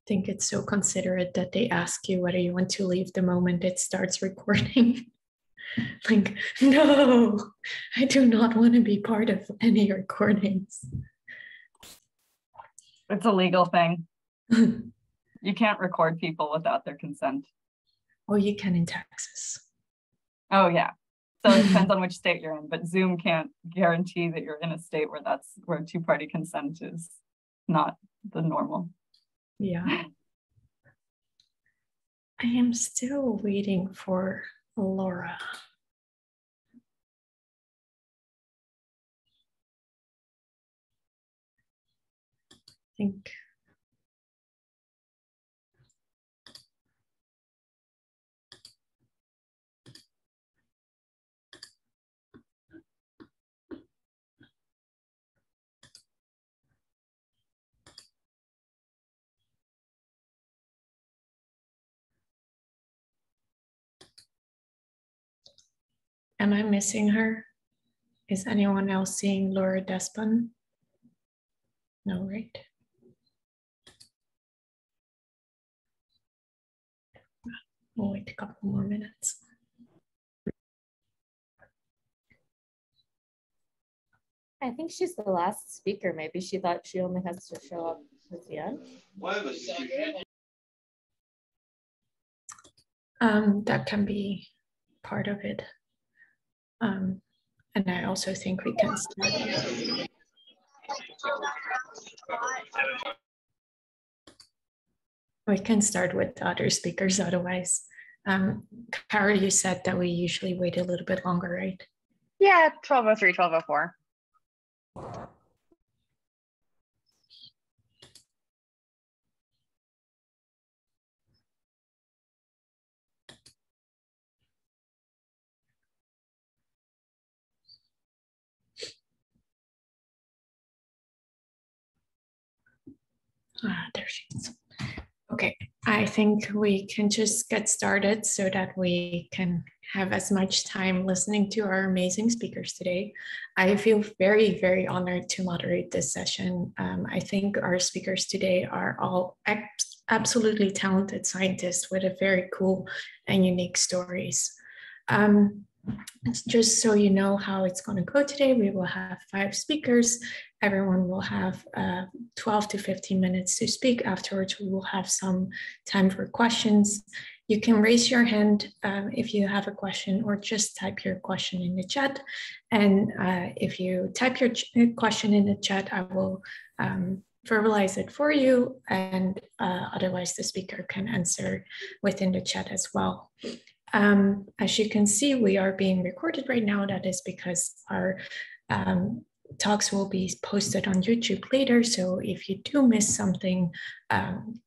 think it's so considerate that they ask you whether you want to leave the moment it starts recording. Like, no, I do not want to be part of any recordings. It's a legal thing. You can't record people without their consent. Oh, you can in Texas. Oh, yeah. So it depends on which state you're in, but Zoom can't guarantee that you're in a state where two-party consent is not the normal. Yeah. I am still waiting for Laura. I think. Am I missing her? Is anyone else seeing Laura Desban? No, right? We'll wait a couple more minutes. I think she's the last speaker. Maybe she thought she only has to show up at the end. That can be part of it. And I also think we can start. We can start with the other speakers otherwise. Tahra, you said that we usually wait a little bit longer, right? Yeah, 12:03, 12:04. There she is. Okay, I think we can just get started so that we can have as much time listening to our amazing speakers today. I feel very, very honored to moderate this session. I think our speakers today are all absolutely talented scientists with a very cool and unique stories. Just so you know how it's going to go today, we will have 5 speakers. Everyone will have 12 to 15 minutes to speak. Afterwards, we will have some time for questions. You can raise your hand if you have a question, or just type your question in the chat. And if you type your question in the chat, I will verbalize it for you, and otherwise the speaker can answer within the chat as well. As you can see, we are being recorded right now. That is because our talks will be posted on YouTube later. So if you do miss something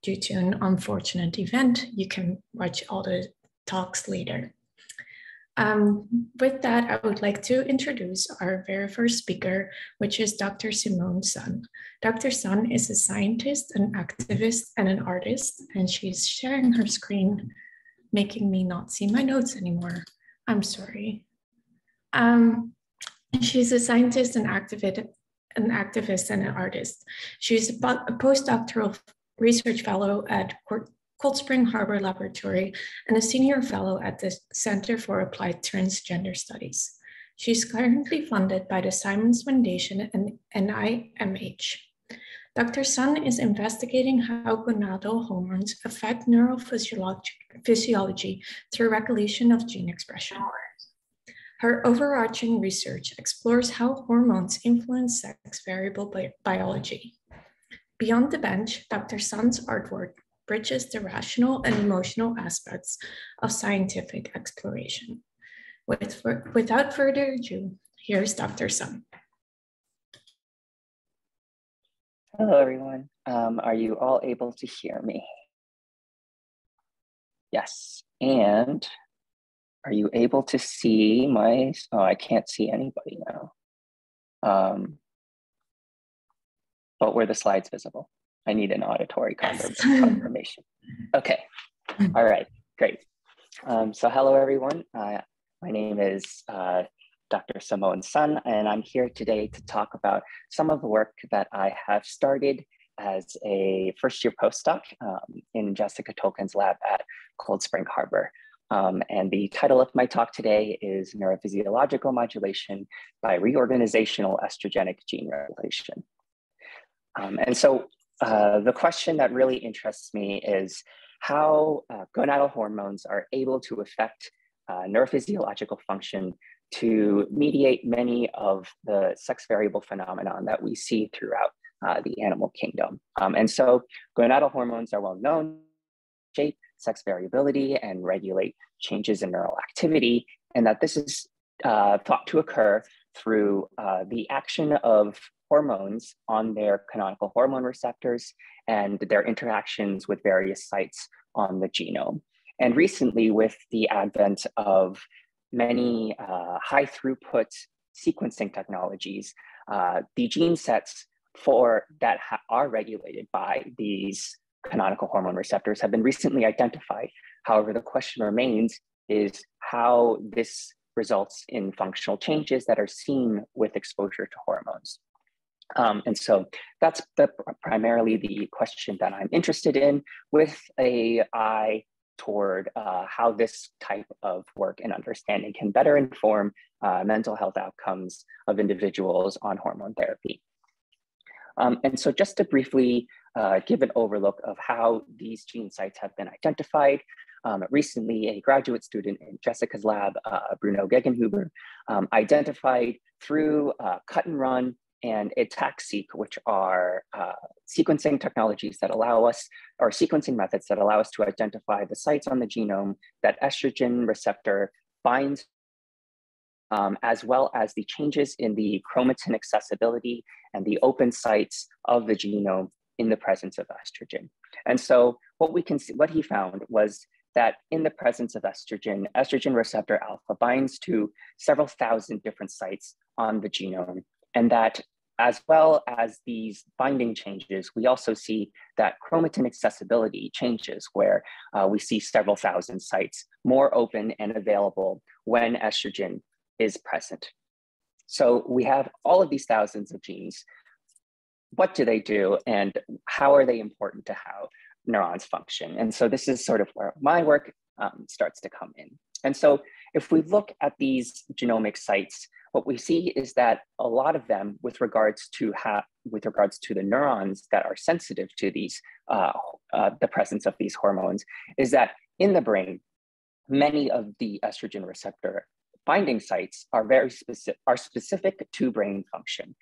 due to an unfortunate event, you can watch all the talks later. With that, I would like to introduce our very first speaker, which is Dr. Simón Sun. Dr. Sun is a scientist, an activist, and an artist, and she's sharing her screen, making me not see my notes anymore. I'm sorry. She's a scientist, an activist, and an artist. She's a postdoctoral research fellow at Cold Spring Harbor Laboratory and a senior fellow at the Center for Applied Transgender Studies. She's currently funded by the Simons Foundation and NIMH. Dr. Sun is investigating how gonadal hormones affect neurophysiology through regulation of gene expression. Her overarching research explores how hormones influence sex variable biology. Beyond the bench, Dr. Sun's artwork bridges the rational and emotional aspects of scientific exploration. Without further ado, here's Dr. Sun. Hello, everyone. Are you all able to hear me? Yes. And are you able to see my, oh, I can't see anybody now. But were the slides visible? I need an auditory confirmation. Okay. All right, great. So hello, everyone. My name is Dr. Simón Sun, and I'm here today to talk about some of the work that I have started as a first-year postdoc in Jessica Tolkien's lab at Cold Spring Harbor. And the title of my talk today is Neurophysiological Modulation by Reorganizational Estrogenic Gene Regulation. And so the question that really interests me is how gonadal hormones are able to affect neurophysiological function to mediate many of the sex variable phenomenon that we see throughout the animal kingdom. And so gonadal hormones are well known to shape sex variability and regulate changes in neural activity, and that this is thought to occur through the action of hormones on their canonical hormone receptors and their interactions with various sites on the genome. And recently, with the advent of many high throughput sequencing technologies, the gene sets that are regulated by these canonical hormone receptors have been recently identified. However, the question remains is how this results in functional changes that are seen with exposure to hormones. And so that's primarily the question that I'm interested in, with an eye toward how this type of work and understanding can better inform mental health outcomes of individuals on hormone therapy. And so just to briefly give an overlook of how these gene sites have been identified, recently a graduate student in Jessica's lab, Bruno Gegenhuber, identified through cut and run and ATAC-seq, which are sequencing technologies that allow us, or sequencing methods that allow us to identify the sites on the genome that estrogen receptor binds, as well as the changes in the chromatin accessibility and the open sites of the genome in the presence of estrogen. And so what he found was that in the presence of estrogen, estrogen receptor alpha binds to several thousand different sites on the genome, and that as well as these binding changes, we also see that chromatin accessibility changes, where we see several thousand sites more open and available when estrogen is present. So we have all of these thousands of genes. What do they do, and how are they important to how neurons function? And so this is sort of where my work starts to come in. And so if we look at these genomic sites, what we see is that a lot of them, with regards to the neurons that are sensitive to these, the presence of these hormones, is that in the brain, many of the estrogen receptor binding sites are specific to brain function,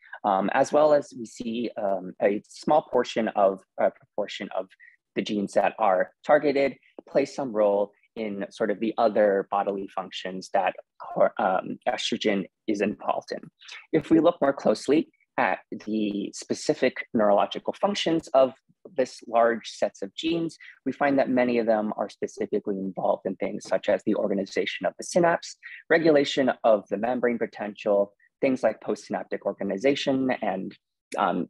as well as we see a small proportion of the genes that are targeted play some role in sort of the other bodily functions that estrogen is involved in. If we look more closely at the specific neurological functions of this large sets of genes, we find that many of them are specifically involved in things such as the organization of the synapse, regulation of the membrane potential, things like postsynaptic organization, and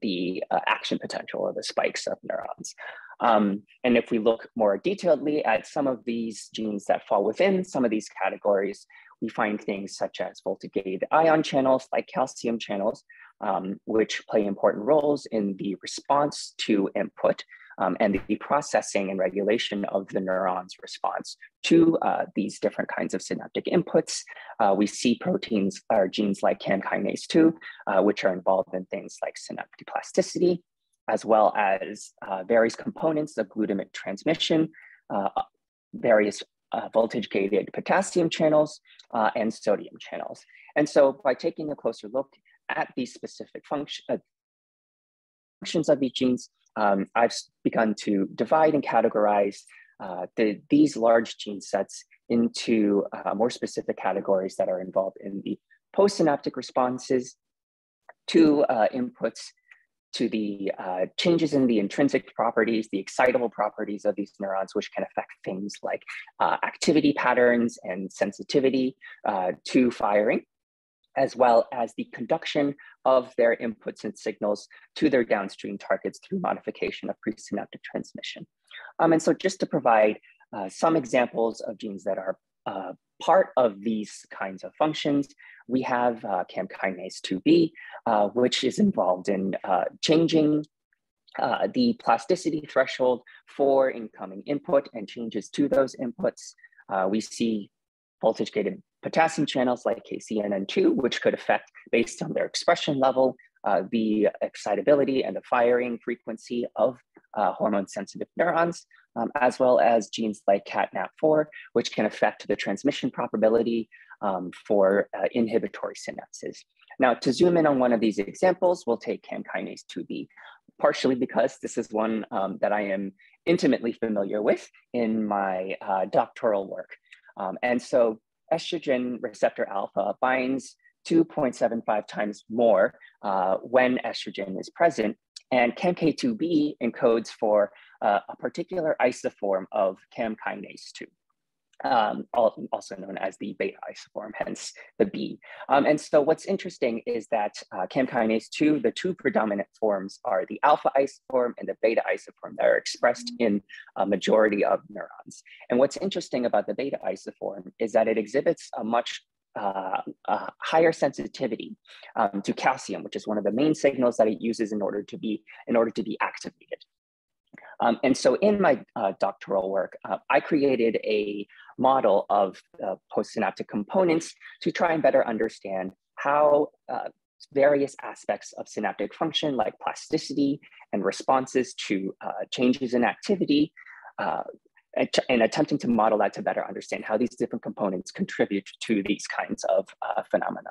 the action potential or the spikes of neurons. And if we look more detailedly at some of these genes that fall within some of these categories, we find things such as voltage-gated ion channels, like calcium channels, which play important roles in the response to input and the processing and regulation of the neuron's response to these different kinds of synaptic inputs. We see proteins or genes like CAM kinase 2, which are involved in things like synaptic plasticity, as well as various components of glutamate transmission, various voltage-gated potassium channels, and sodium channels. And so by taking a closer look at these specific functions of these genes, I've begun to divide and categorize these large gene sets into more specific categories that are involved in the postsynaptic responses to inputs, to the changes in the intrinsic properties, the excitable properties of these neurons, which can affect things like activity patterns and sensitivity to firing, as well as the conduction of their inputs and signals to their downstream targets through modification of presynaptic transmission. And so just to provide some examples of genes that are part of these kinds of functions, we have CAM kinase 2B, which is involved in changing the plasticity threshold for incoming input and changes to those inputs. We see voltage-gated potassium channels like KCNN2, which could affect, based on their expression level, the excitability and the firing frequency of hormone-sensitive neurons, as well as genes like CATNAP4, which can affect the transmission probability for inhibitory synapses. Now, to zoom in on one of these examples, we'll take CAM kinase 2B, partially because this is one that I am intimately familiar with in my doctoral work. And so estrogen receptor alpha binds 2.75 times more when estrogen is present, and CAMK2B encodes for a particular isoform of CAM kinase 2. Also known as the beta isoform, hence the B. And so what's interesting is that CAM kinase 2, the two predominant forms are the alpha isoform and the beta isoform that are expressed in a majority of neurons. And what's interesting about the beta isoform is that it exhibits a much higher sensitivity to calcium, which is one of the main signals that it uses in order to be activated. And so in my doctoral work, I created a model of postsynaptic components to try and better understand how various aspects of synaptic function, like plasticity and responses to changes in activity, and attempting to model that to better understand how these different components contribute to these kinds of phenomena.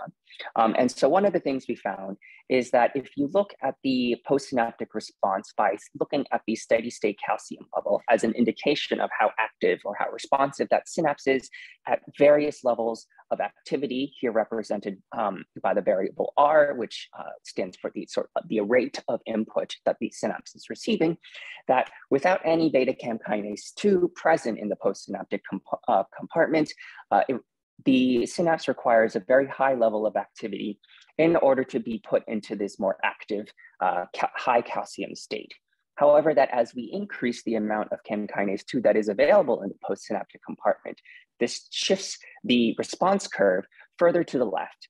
And so one of the things we found is that if you look at the postsynaptic response by looking at the steady state calcium level as an indication of how active or how responsive that synapse is at various levels of activity, here represented by the variable R, which stands for the rate of input that the synapse is receiving, that without any beta CAM kinase 2 present in the postsynaptic compartment, the synapse requires a very high level of activity in order to be put into this more active high calcium state. However, that as we increase the amount of CAM kinase 2 that is available in the postsynaptic compartment, this shifts the response curve further to the left,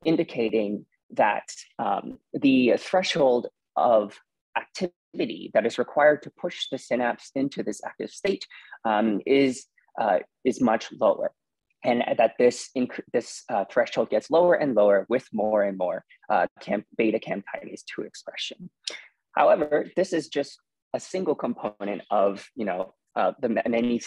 indicating that the threshold of activity that is required to push the synapse into this active state is much lower. And that this threshold gets lower and lower with more and more beta CAM kinase 2 expression. However, this is just a single component of the many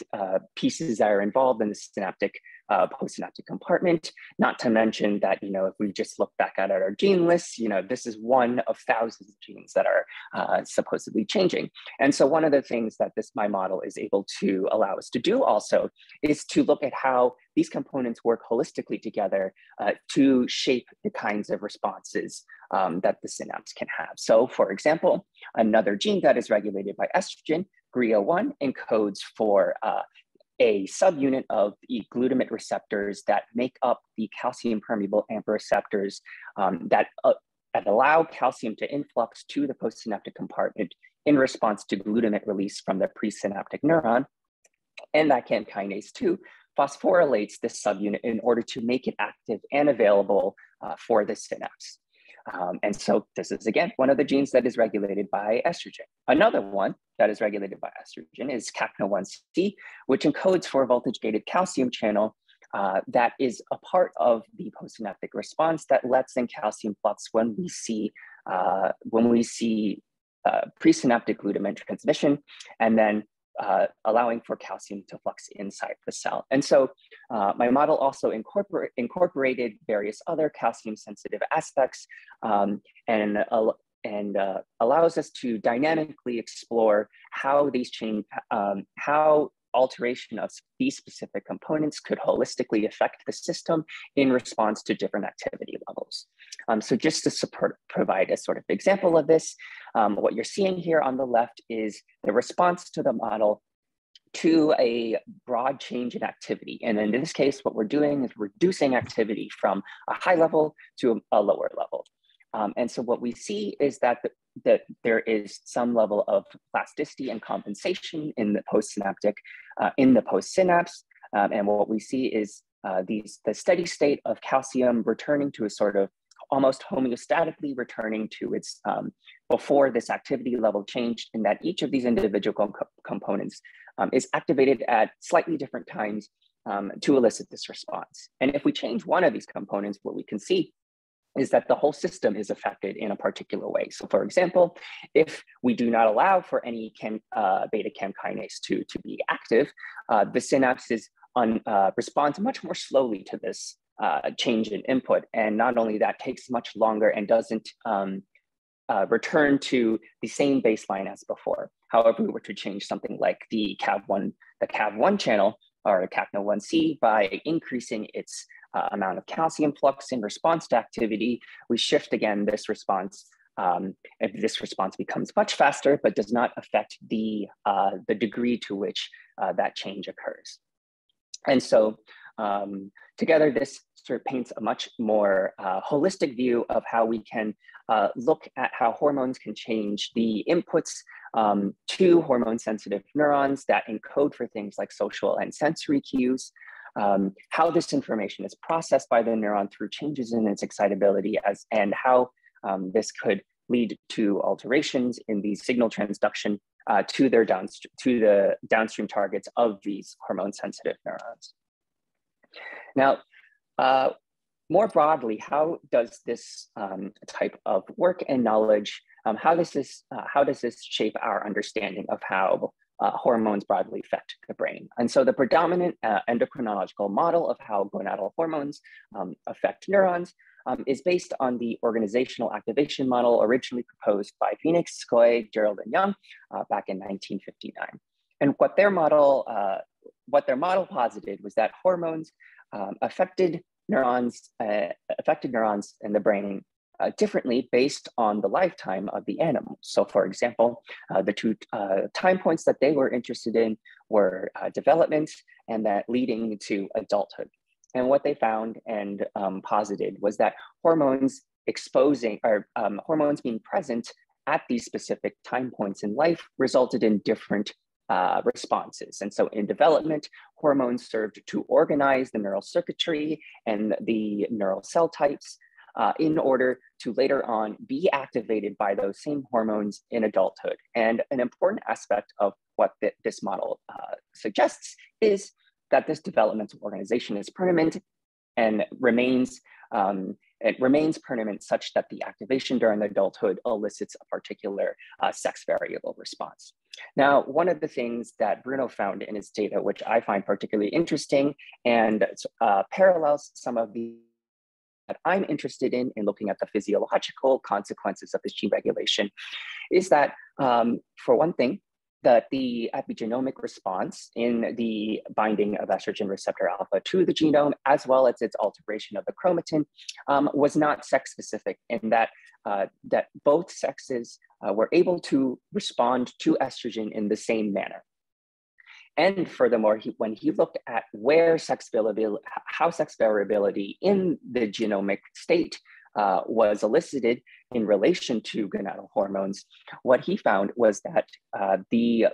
pieces that are involved in the synaptic postsynaptic compartment. Not to mention that if we just look back at our gene lists, this is one of thousands of genes that are supposedly changing. And so one of the things that my model is able to allow us to do also is to look at how these components work holistically together to shape the kinds of responses that the synapse can have. So for example, another gene that is regulated by estrogen, GRIA1, encodes for a subunit of the glutamate receptors that make up the calcium permeable AMPA receptors that allow calcium to influx to the postsynaptic compartment in response to glutamate release from the presynaptic neuron. And that CAM kinase 2 phosphorylates this subunit in order to make it active and available for the synapse. And so this is, again, one of the genes that is regulated by estrogen. Another one that is regulated by estrogen is CACNA1C, which encodes for a voltage-gated calcium channel that is a part of the postsynaptic response that lets in calcium flux when we see presynaptic glutamate transmission, and then allowing for calcium to flux inside the cell. And so my model also incorporated various other calcium-sensitive aspects and allows us to dynamically explore how these how alteration of these specific components could holistically affect the system in response to different activity levels. So just to provide a sort of example of this, what you're seeing here on the left is the response to the model to a broad change in activity. And in this case, what we're doing is reducing activity from a high level to a lower level. And so what we see is that there is some level of plasticity and compensation in the postsynaptic, in the postsynapse. And what we see is the steady state of calcium returning to a sort of almost homeostatically returning to its before this activity level changed, in that each of these individual components is activated at slightly different times to elicit this response. And if we change one of these components, what we can see is that the whole system is affected in a particular way. So for example, if we do not allow for any beta-chem kinase to be active, the synapses responds much more slowly to this change in input. And not only that, takes much longer and doesn't return to the same baseline as before. However, we were to change something like the CAV1 channel, or the CACNA1C, by increasing its amount of calcium flux in response to activity, we shift again this response. If this response becomes much faster, but does not affect the degree to which that change occurs. And so together, this sort of paints a much more holistic view of how we can look at how hormones can change the inputs to hormone-sensitive neurons that encode for things like social and sensory cues, how this information is processed by the neuron through changes in its excitability, and how this could lead to alterations in the signal transduction to the downstream targets of these hormone-sensitive neurons. Now, more broadly, how does this type of work and knowledge, how does this shape our understanding of how hormones broadly affect the brain? And so the predominant endocrinological model of how gonadal hormones affect neurons is based on the organizational activation model originally proposed by Phoenix, Skoy, Gerald, and Young back in 1959. And what their model posited was that hormones affected neurons in the brain differently based on the lifetime of the animal. So for example, the two time points that they were interested in were development and that leading to adulthood. And what they found and posited was that hormones being present at these specific time points in life resulted in different responses. And so in development, hormones served to organize the neural circuitry and the neural cell types in order to later on be activated by those same hormones in adulthood. And an important aspect of what this model suggests is that this developmental organization is permanent and remains permanent such that the activation during adulthood elicits a particular sex variable response. Now, one of the things that Bruno found in his data, which I find particularly interesting and parallels some of the that I'm interested in looking at the physiological consequences of this gene regulation, is that for one thing, that the epigenomic response in the binding of estrogen receptor alpha to the genome, as well as its alteration of the chromatin, was not sex specific, in that that both sexes were able to respond to estrogen in the same manner. And furthermore, when he looked at how sex variability in the genomic state was elicited in relation to gonadal hormones, what he found was that the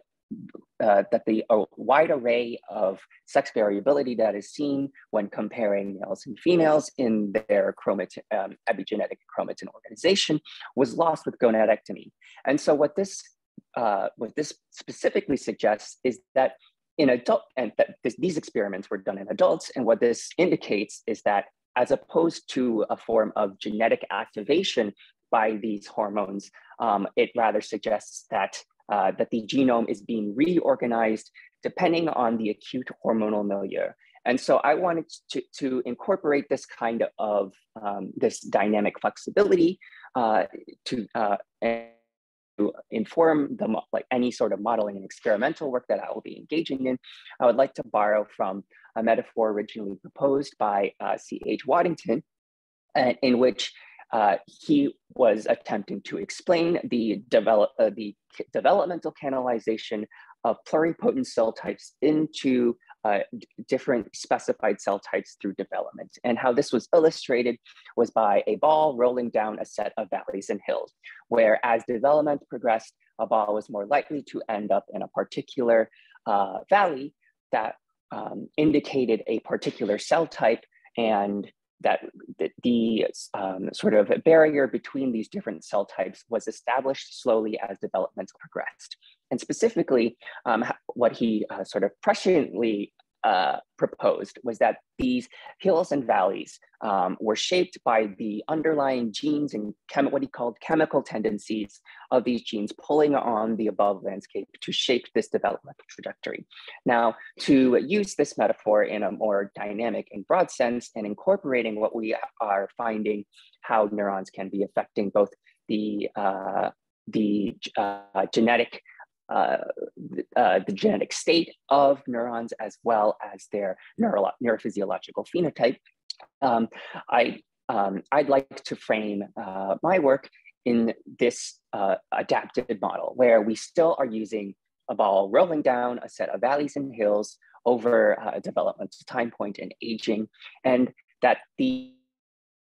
wide array of sex variability that is seen when comparing males and females in their chromatin, epigenetic chromatin organization was lost with gonadectomy. And so what this specifically suggests is that these experiments were done in adults, and what this indicates is that as opposed to a form of genetic activation by these hormones, it rather suggests that the genome is being reorganized depending on the acute hormonal milieu. And so I wanted to incorporate this kind of this dynamic flexibility to inform any sort of modeling and experimental work that I will be engaging in. I would like to borrow from a metaphor originally proposed by C.H. Waddington, in which he was attempting to explain the developmental canalization of pluripotent cell types into different specified cell types through development. And how this was illustrated was by a ball rolling down a set of valleys and hills, where as development progressed, a ball was more likely to end up in a particular valley that indicated a particular cell type, and the sort of barrier between these different cell types was established slowly as developmental progressed. And specifically, what he sort of presciently proposed was that these hills and valleys were shaped by the underlying genes and what he called chemical tendencies of these genes pulling on the above landscape to shape this developmental trajectory. Now, to use this metaphor in a more dynamic and broad sense and incorporating what we are finding how neurons can be affecting both the genetic the genetic state of neurons as well as their neurophysiological phenotype. I'd like to frame my work in this adapted model where we still are using a ball rolling down a set of valleys and hills over a developmental time point and aging, and that the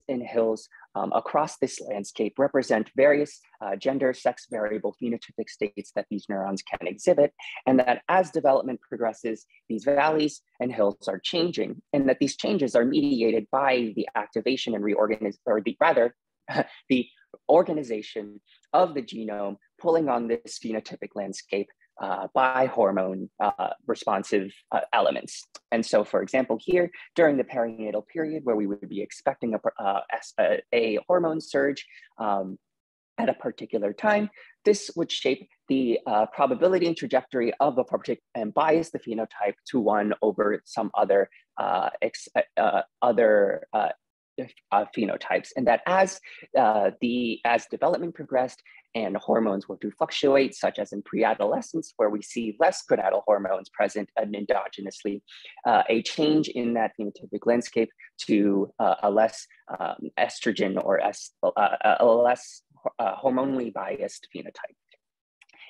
hills across this landscape represent various gender, sex variable phenotypic states that these neurons can exhibit, and that as development progresses, these valleys and hills are changing, and that these changes are mediated by the activation and the organization of the genome pulling on this phenotypic landscape by hormone responsive elements. And so, for example, here during the perinatal period where we would be expecting a hormone surge at a particular time, this would shape the probability and trajectory of a particular and bias the phenotype to one over some other phenotypes, and that as development progressed and hormones were to fluctuate, such as in pre-adolescence, where we see less gonadal hormones present endogenously, a change in that phenotypic landscape to a less estrogen or a less hormonally biased phenotype,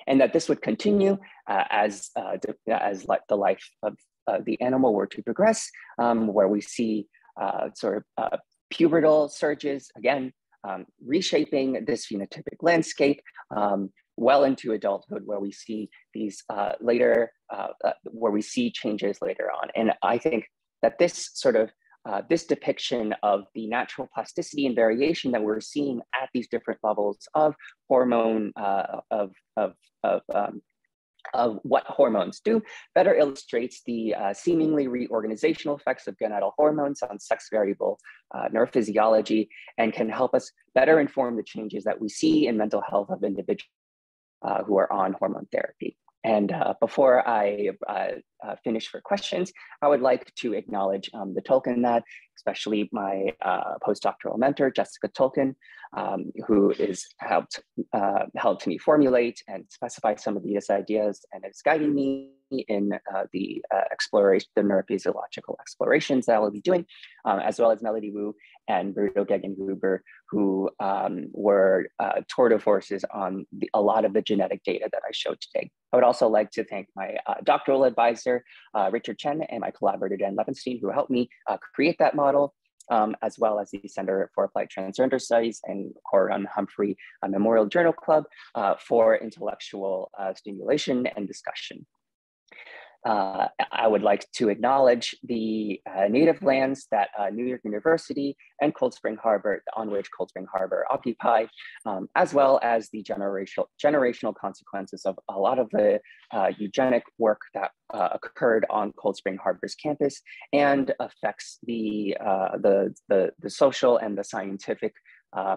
and that this would continue as the life of the animal were to progress, where we see pubertal surges, again, reshaping this phenotypic landscape well into adulthood, where we see these where we see changes later on. And I think that this this depiction of the natural plasticity and variation that we're seeing at these different levels of hormone, of what hormones do better illustrates the seemingly reorganizational effects of gonadal hormones on sex variable neurophysiology, and can help us better inform the changes that we see in mental health of individuals who are on hormone therapy. And before I finish for questions, I would like to acknowledge the Tolkien that, especially my postdoctoral mentor, Jessica Tolkien, who is helped me formulate and specify some of these ideas and is guiding me in the neurophysiological explorations that I will be doing, as well as Melody Wu and Bruno Gegenhuber, who were tour de forces on a lot of the genetic data that I showed today. I would also like to thank my doctoral advisor, Richard Chen, and my collaborator, Dan Levenstein, who helped me create that model, as well as the Center for Applied Transgender Studies and Coram Humphrey Memorial Journal Club for intellectual stimulation and discussion. I would like to acknowledge the native lands that New York University and Cold Spring Harbor, on which Cold Spring Harbor occupy, as well as the generational consequences of a lot of the eugenic work that occurred on Cold Spring Harbor's campus and affects the social and the scientific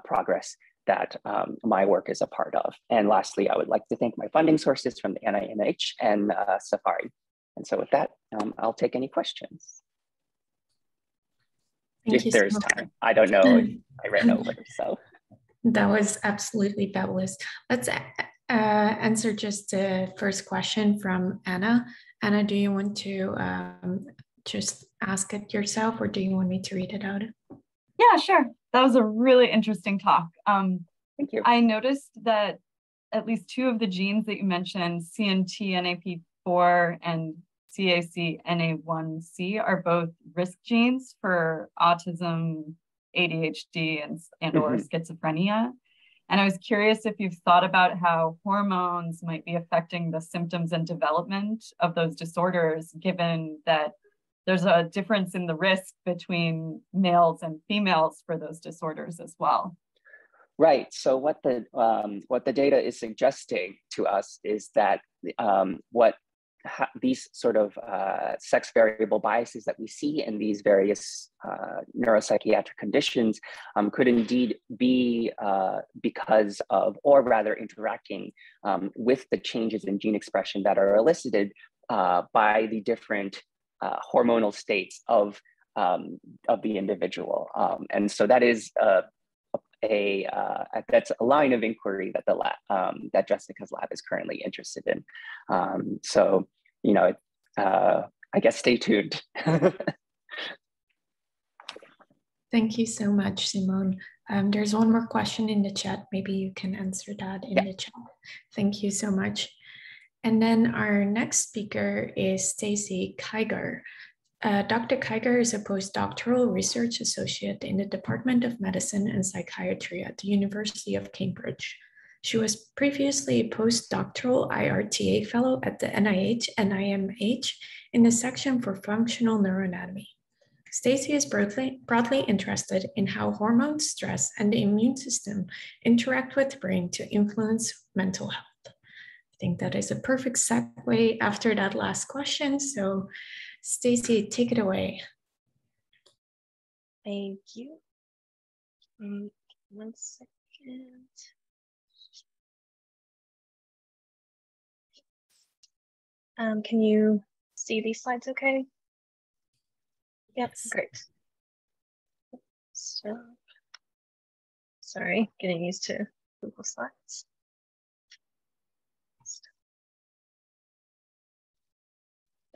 progress that my work is a part of. And lastly, I would like to thank my funding sources from the NIMH and Safari. And so with that, I'll take any questions. If there's time. I don't know if I ran over, so. That was absolutely fabulous. Let's answer just the first question from Anna. Anna, do you want to just ask it yourself, or do you want me to read it out? Yeah, sure. That was a really interesting talk. Thank you. I noticed that at least two of the genes that you mentioned, CNTNAP4 and CACNA1C, are both risk genes for autism, ADHD, and or schizophrenia. And I was curious if you've thought about how hormones might be affecting the symptoms and development of those disorders, given that there's a difference in the risk between males and females for those disorders as well. Right. So what the data is suggesting to us is that these sort of sex variable biases that we see in these various neuropsychiatric conditions could indeed be because of, or rather interacting with the changes in gene expression that are elicited by the different hormonal states of the individual. And so that is that's a line of inquiry that the lab, that Jessica's lab is currently interested in. So, you know, I guess stay tuned. Thank you so much, Simón. There's one more question in the chat. Maybe you can answer that in the chat. Thank you so much. And then our next speaker is Stacey Kigar. Dr. Kigar is a postdoctoral research associate in the Department of Medicine and Psychiatry at the University of Cambridge. She was previously a postdoctoral IRTA fellow at the NIH and IMH in the section for functional neuroanatomy. Stacey is broadly interested in how hormones, stress, and the immune system interact with the brain to influence mental health. I think that is a perfect segue after that last question. So Stacey, take it away. Thank you. 1 second. Can you see these slides okay? Yep, great. So, sorry, getting used to Google Slides.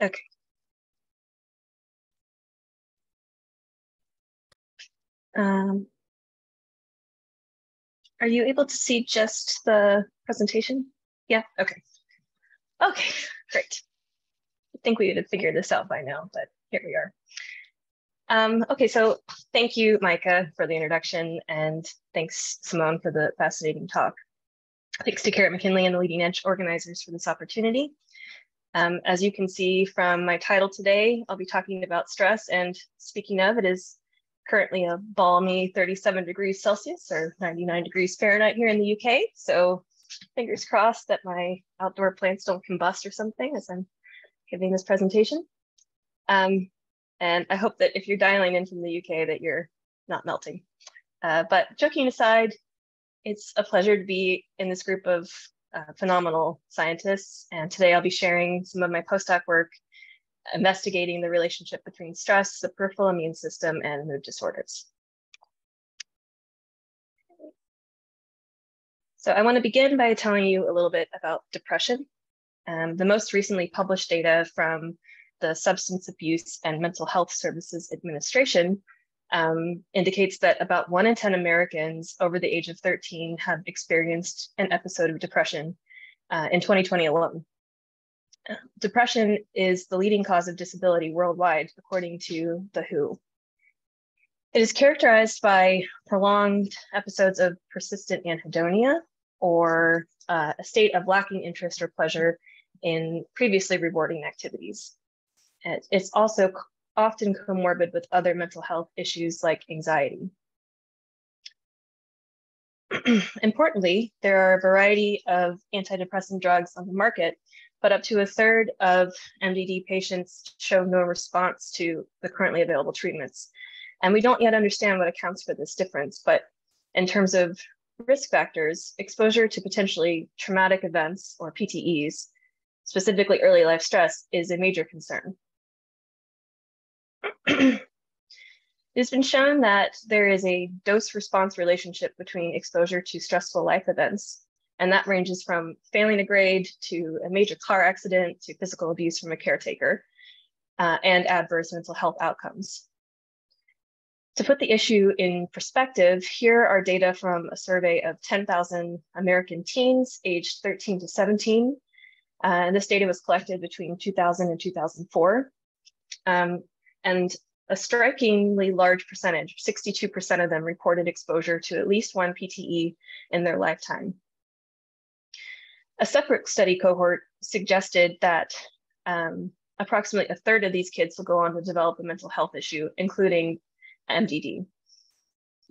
Okay. Are you able to see just the presentation? Yeah, okay. Okay, great. I think we would have figured this out by now, but here we are. Okay, so thank you, Micah, for the introduction, and thanks, Simón, for the fascinating talk. Thanks to Garrett McKinley and the Leading Edge organizers for this opportunity. As you can see from my title today, I'll be talking about stress, and speaking of, it is currently a balmy 37 degrees Celsius or 99 degrees Fahrenheit here in the UK. So fingers crossed that my outdoor plants don't combust or something as I'm giving this presentation. And I hope that if you're dialing in from the UK that you're not melting. But joking aside, it's a pleasure to be in this group of phenomenal scientists. And today I'll be sharing some of my postdoc work investigating the relationship between stress, the peripheral immune system, and mood disorders. So I want to begin by telling you a little bit about depression. The most recently published data from the Substance Abuse and Mental Health Services Administration indicates that about 1 in 10 Americans over the age of 13 have experienced an episode of depression in 2020 alone. Depression is the leading cause of disability worldwide, according to the WHO. It is characterized by prolonged episodes of persistent anhedonia, or a state of lacking interest or pleasure in previously rewarding activities. It's also often comorbid with other mental health issues like anxiety. Importantly, there are a variety of antidepressant drugs on the market, but up to 1/3 of MDD patients show no response to the currently available treatments. And we don't yet understand what accounts for this difference, but in terms of risk factors, exposure to potentially traumatic events or PTEs, specifically early life stress, is a major concern. It's been shown that there is a dose-response relationship between exposure to stressful life events, and that ranges from failing a grade to a major car accident to physical abuse from a caretaker, and adverse mental health outcomes. To put the issue in perspective, here are data from a survey of 10,000 American teens aged 13 to 17. And this data was collected between 2000 and 2004. And a strikingly large percentage, 62% of them, reported exposure to at least one PTE in their lifetime. A separate study cohort suggested that approximately a third of these kids will go on to develop a mental health issue, including MDD,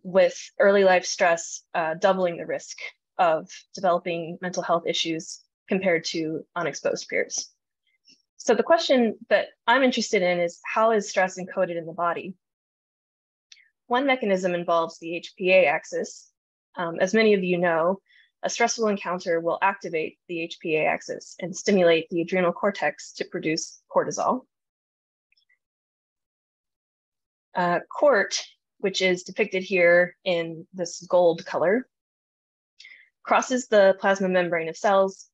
with early life stress doubling the risk of developing mental health issues compared to unexposed peers. So the question that I'm interested in is, how is stress encoded in the body? One mechanism involves the HPA axis. As many of you know, a stressful encounter will activate the HPA axis and stimulate the adrenal cortex to produce cortisol. Cort, which is depicted here in this gold color, crosses the plasma membrane of cells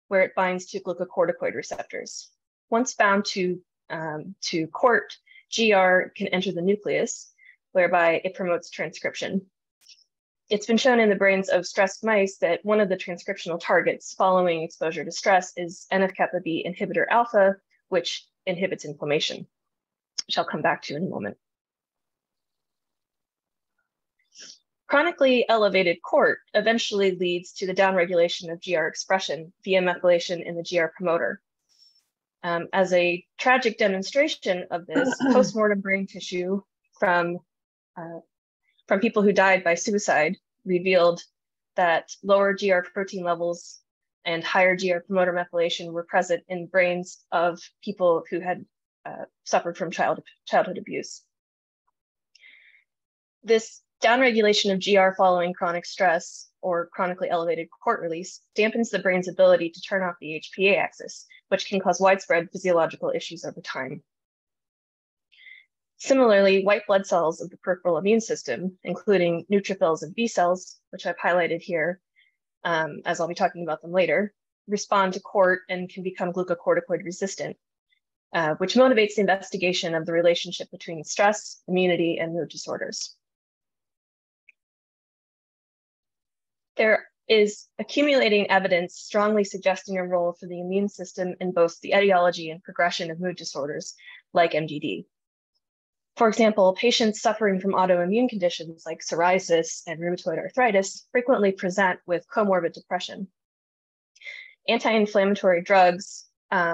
where it binds to glucocorticoid receptors. Once bound to Cort, GR can enter the nucleus, whereby it promotes transcription. It's been shown in the brains of stressed mice that one of the transcriptional targets following exposure to stress is NF-kappa B inhibitor alpha, which inhibits inflammation, which I'll come back to in a moment. Chronically elevated Cort eventually leads to the downregulation of GR expression via methylation in the GR promoter. As a tragic demonstration of this, postmortem brain tissue from people who died by suicide revealed that lower GR protein levels and higher GR promoter methylation were present in brains of people who had suffered from childhood abuse. This downregulation of GR following chronic stress or chronically elevated Cort release dampens the brain's ability to turn off the HPA axis, which can cause widespread physiological issues over time. Similarly, white blood cells of the peripheral immune system, including neutrophils and B cells, which I've highlighted here, as I'll be talking about them later, respond to Cort and can become glucocorticoid resistant, which motivates the investigation of the relationship between stress, immunity, and mood disorders. There is accumulating evidence strongly suggesting a role for the immune system in both the etiology and progression of mood disorders like MDD. For example, patients suffering from autoimmune conditions like psoriasis and rheumatoid arthritis frequently present with comorbid depression. Anti-inflammatory drugs,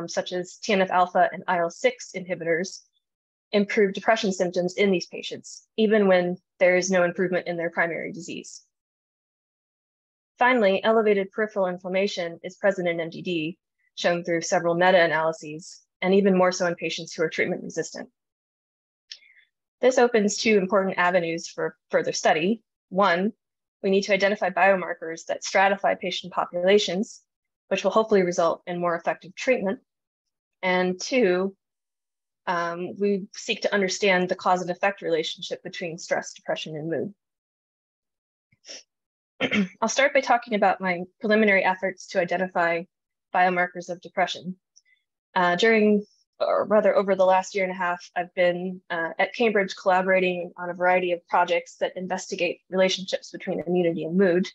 such as TNF-alpha and IL-6 inhibitors, improve depression symptoms in these patients, even when there is no improvement in their primary disease. Finally, elevated peripheral inflammation is present in MDD, shown through several meta-analyses, and even more so in patients who are treatment resistant. This opens two important avenues for further study. One, we need to identify biomarkers that stratify patient populations, which will hopefully result in more effective treatment. And two, we seek to understand the cause and effect relationship between stress, depression, and mood. I'll start by talking about my preliminary efforts to identify biomarkers of depression. Over the last year and a half, I've been at Cambridge collaborating on a variety of projects that investigate relationships between immunity and mood.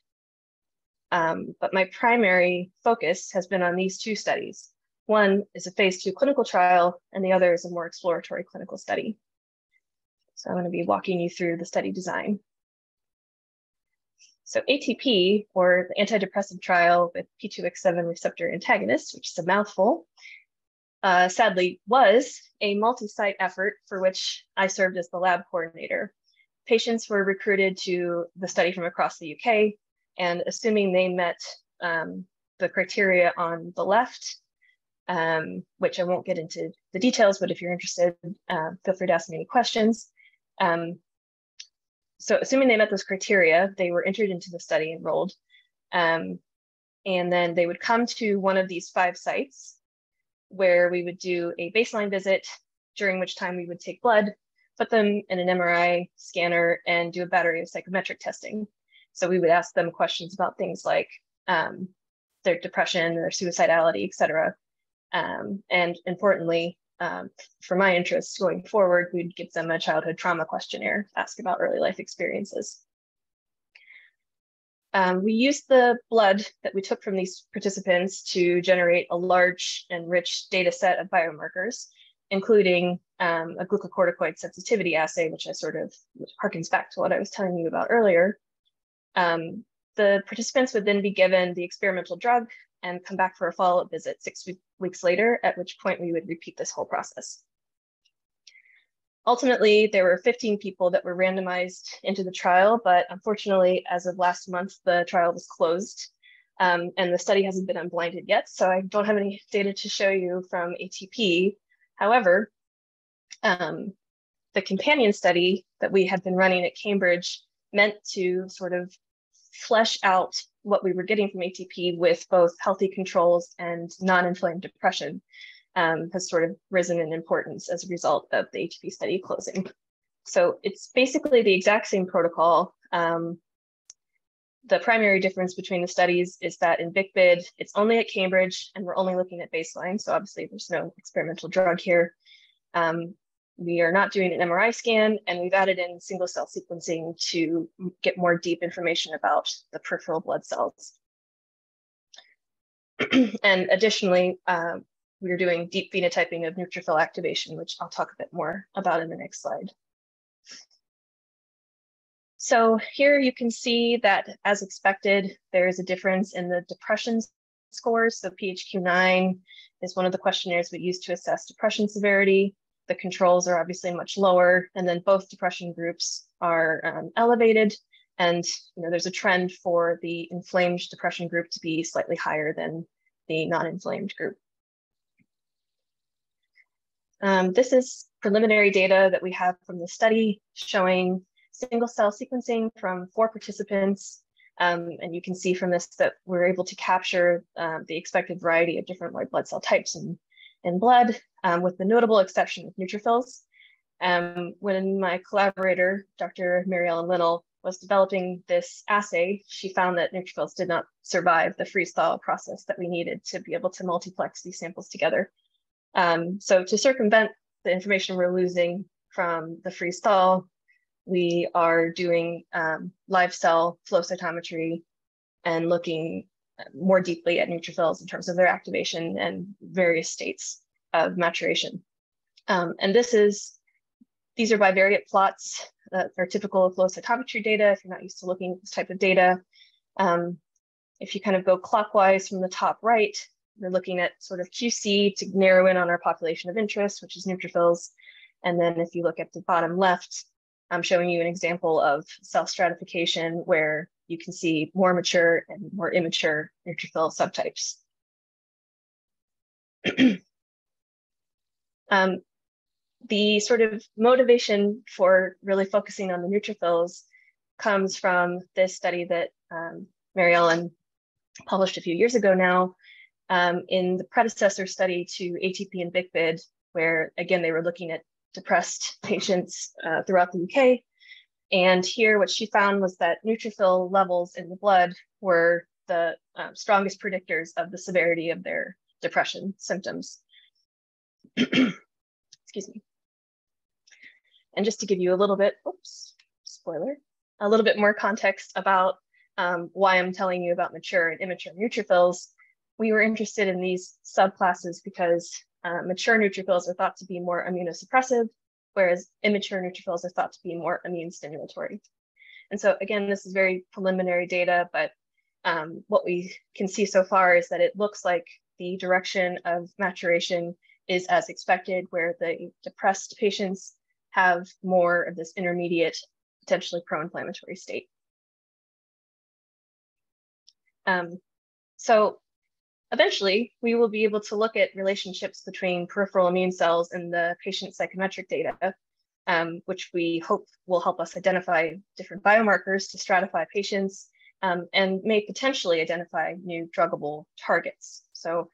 But my primary focus has been on these two studies. One is a phase 2 clinical trial, and the other is a more exploratory clinical study. So I'm going to be walking you through the study design. So ATP, or the antidepressant trial with P2X7 receptor antagonist, which is a mouthful, sadly was a multi-site effort for which I served as the lab coordinator. Patients were recruited to the study from across the UK, and assuming they met the criteria on the left, which I won't get into the details, but if you're interested, feel free to ask me any questions. So assuming they met those criteria, they were entered into the study, enrolled, and then they would come to one of these 5 sites where we would do a baseline visit, during which time we would take blood, put them in an MRI scanner, and do a battery of psychometric testing. So we would ask them questions about things like their depression, their suicidality, et cetera. And importantly, for my interests going forward, we'd give them a childhood trauma questionnaire, ask about early life experiences. We used the blood that we took from these participants to generate a large and rich data set of biomarkers, including a glucocorticoid sensitivity assay, which harkens back to what I was telling you about earlier. The participants would then be given the experimental drug and come back for a follow-up visit 6 weeks later, at which point we would repeat this whole process. Ultimately, there were 15 people that were randomized into the trial, but unfortunately, as of last month, the trial was closed and the study hasn't been unblinded yet. So I don't have any data to show you from ATP. However, the companion study that we had been running at Cambridge meant to sort of flesh out what we were getting from ATP with both healthy controls and non-inflamed depression. Has sort of risen in importance as a result of the ATP study closing. So it's basically the exact same protocol. The primary difference between the studies is that in BICBID, it's only at Cambridge and we're only looking at baseline. So obviously there's no experimental drug here. We are not doing an MRI scan, and we've added in single cell sequencing to get more deep information about the peripheral blood cells. And additionally, we are doing deep phenotyping of neutrophil activation, which I'll talk a bit more about in the next slide. So here you can see that, as expected, there is a difference in the depression scores. So PHQ-9 is one of the questionnaires we use to assess depression severity. The controls are obviously much lower, and then both depression groups are elevated. And there's a trend for the inflamed depression group to be slightly higher than the non-inflamed group. This is preliminary data that we have from the study showing single cell sequencing from 4 participants. And you can see from this that we're able to capture the expected variety of different white blood cell types in blood, with the notable exception of neutrophils. When my collaborator, Dr. Mary Ellen Linnell, was developing this assay, she found that neutrophils did not survive the freeze-thaw process that we needed to be able to multiplex these samples together. So to circumvent the information we're losing from the freeze-thaw, we are doing live cell flow cytometry and looking more deeply at neutrophils in terms of their activation and various states of maturation. And these are bivariate plots that are typical of flow cytometry data if you're not used to looking at this type of data. If you kind of go clockwise from the top right, we're looking at sort of QC to narrow in on our population of interest, which is neutrophils. And then if you look at the bottom left, I'm showing you an example of cell stratification where you can see more mature and more immature neutrophil subtypes. The sort of motivation for really focusing on the neutrophils comes from this study that Mary Ellen published a few years ago now, in the predecessor study to ATP and BICBID, where again, they were looking at depressed patients throughout the UK. And here what she found was that neutrophil levels in the blood were the strongest predictors of the severity of their depression symptoms. Excuse me. And just to give you a little bit, oops, spoiler, a little bit more context about why I'm telling you about mature and immature neutrophils, we were interested in these subclasses because mature neutrophils are thought to be more immunosuppressive, whereas immature neutrophils are thought to be more immune stimulatory. And so again, this is very preliminary data, but what we can see so far is that it looks like the direction of maturation is as expected, where the depressed patients have more of this intermediate, potentially pro-inflammatory state. So eventually, we will be able to look at relationships between peripheral immune cells and the patient psychometric data, which we hope will help us identify different biomarkers to stratify patients and may potentially identify new druggable targets. So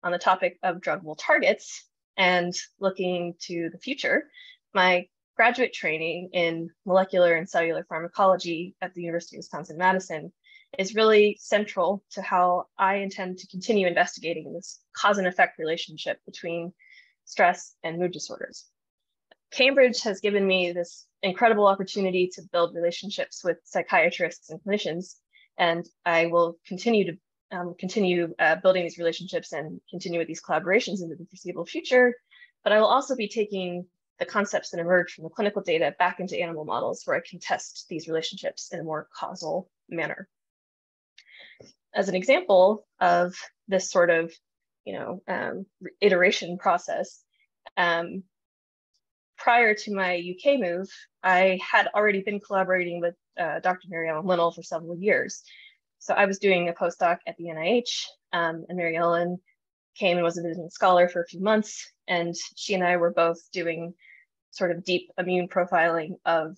on the topic of druggable targets and looking to the future, my graduate training in molecular and cellular pharmacology at the University of Wisconsin-Madison is really central to how I intend to continue investigating this cause and effect relationship between stress and mood disorders. Cambridge has given me this incredible opportunity to build relationships with psychiatrists and clinicians, and I will continue to building these relationships and continue with these collaborations into the foreseeable future. But I will also be taking the concepts that emerge from the clinical data back into animal models where I can test these relationships in a more causal manner. As an example of this sort of iteration process. Prior to my UK move, I had already been collaborating with Dr. Mary Ellen Linnell for several years. So I was doing a postdoc at the NIH, and Mary Ellen came and was a visiting scholar for a few months, and she and I were both doing sort of deep immune profiling of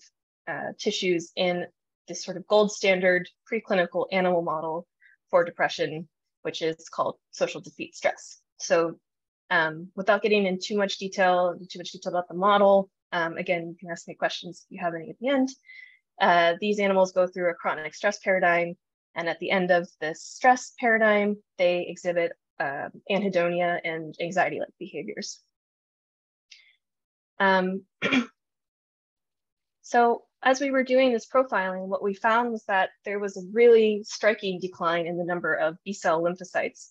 tissues in this sort of gold standard preclinical animal model for depression, which is called social defeat stress. So without getting into too much detail about the model, again, you can ask me questions if you have any at the end. These animals go through a chronic stress paradigm, and at the end of this stress paradigm, they exhibit anhedonia and anxiety-like behaviors. So as we were doing this profiling, what we found was that there was a really striking decline in the number of B-cell lymphocytes.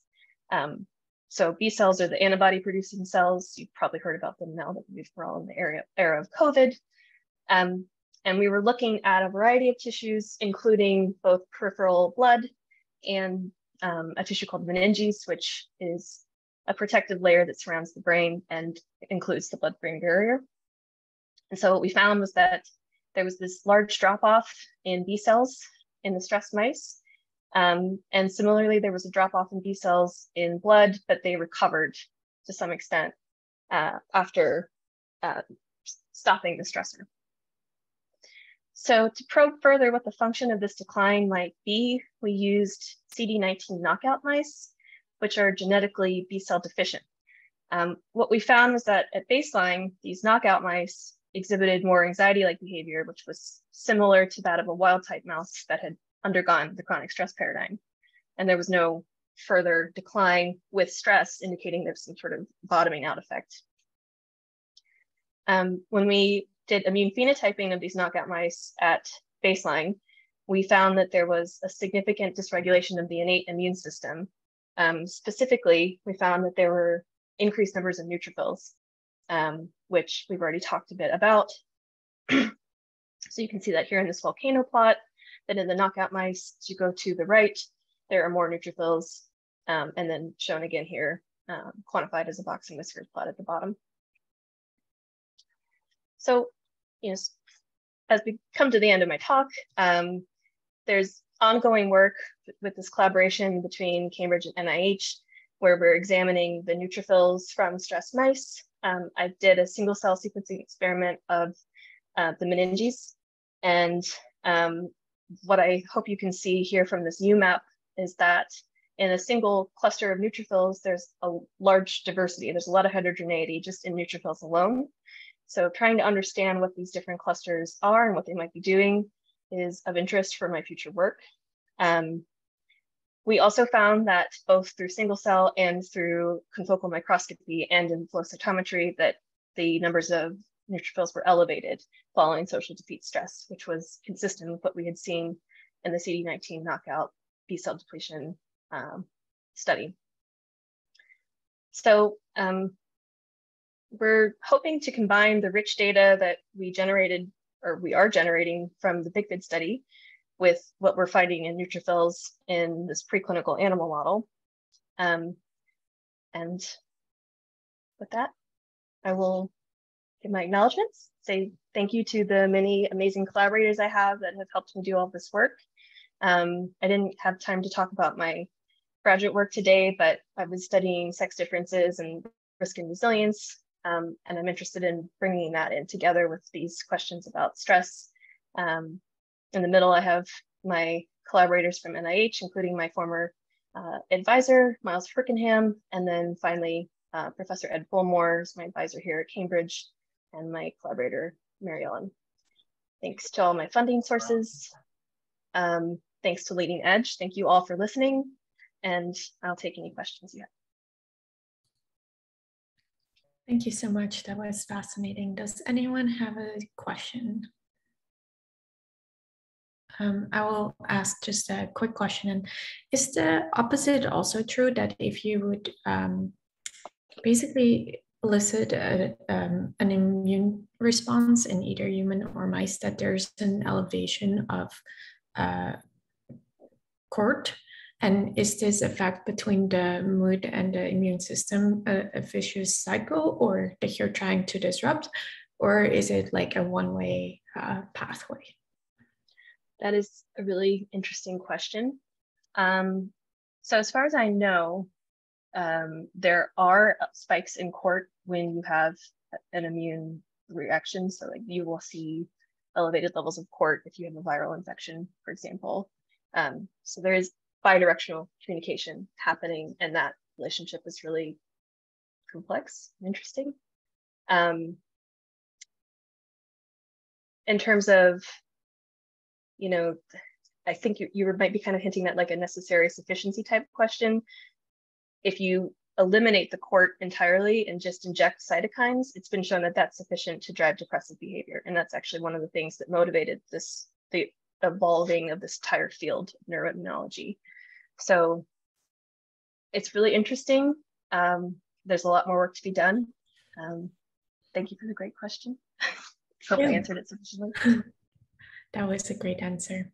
So B cells are the antibody-producing cells. You've probably heard about them now that we're all in the era of COVID. And we were looking at a variety of tissues, including both peripheral blood and a tissue called meninges, which is a protective layer that surrounds the brain and includes the blood-brain barrier. And so what we found was that there was this large drop-off in B cells in the stressed mice. And similarly, there was a drop-off in B cells in blood, but they recovered to some extent after stopping the stressor. So to probe further what the function of this decline might be, we used CD19 knockout mice, which are genetically B cell deficient. What we found was that at baseline, these knockout mice exhibited more anxiety-like behavior, which was similar to that of a wild-type mouse that had undergone the chronic stress paradigm. And there was no further decline with stress, indicating there's some sort of bottoming out effect. When we did immune phenotyping of these knockout mice at baseline, we found that there was a significant dysregulation of the innate immune system. Specifically, we found that there were increased numbers of neutrophils, which we've already talked a bit about. So you can see that here in this volcano plot, that in the knockout mice, as you go to the right, there are more neutrophils, and then shown again here, quantified as a box and whiskers plot at the bottom. So, as we come to the end of my talk, there's ongoing work with this collaboration between Cambridge and NIH, where we're examining the neutrophils from stressed mice. I did a single cell sequencing experiment of the meninges, and what I hope you can see here from this UMAP is that in a single cluster of neutrophils, there's a large diversity. There's a lot of heterogeneity just in neutrophils alone. So trying to understand what these different clusters are and what they might be doing is of interest for my future work. We also found that both through single cell and through confocal microscopy and in flow cytometry that the numbers of neutrophils were elevated following social defeat stress, which was consistent with what we had seen in the CD19 knockout B cell depletion study. So we're hoping to combine the rich data that we generated, or we are generating from the BigVid study, with what we're finding in neutrophils in this preclinical animal model. And with that, I will give my acknowledgements, say thank you to the many amazing collaborators I have that have helped me do all this work. I didn't have time to talk about my graduate work today, but I was studying sex differences and risk and resilience. And I'm interested in bringing that in together with these questions about stress. In the middle, I have my collaborators from NIH, including my former advisor, Miles Frickenham, and then finally, Professor Ed Bullmore is my advisor here at Cambridge, and my collaborator, Mary Ellen. Thanks to all my funding sources. Thanks to Leading Edge. Thank you all for listening, and I'll take any questions you have. Thank you so much. That was fascinating. Does anyone have a question? I will ask just a quick question. And is the opposite also true, that if you would basically elicit an immune response in either human or mice, that there's an elevation of CORT And is this effect between the mood and the immune system a vicious cycle, or that you're trying to disrupt, or is it like a one-way pathway? That is a really interesting question. So as far as I know, there are spikes in court when you have an immune reaction. So like you will see elevated levels of court if you have a viral infection, for example. So there is bidirectional communication happening, and that relationship is really complex and interesting. In terms of, you know, I think you might be kind of hinting at like a necessary sufficiency type question. If you eliminate the court entirely and just inject cytokines, it's been shown that that's sufficient to drive depressive behavior. And that's actually one of the things that motivated the evolving of this entire field of neuroimmunology. So it's really interesting. There's a lot more work to be done. Thank you for the great question. Hope I answered it sufficiently. That was a great answer.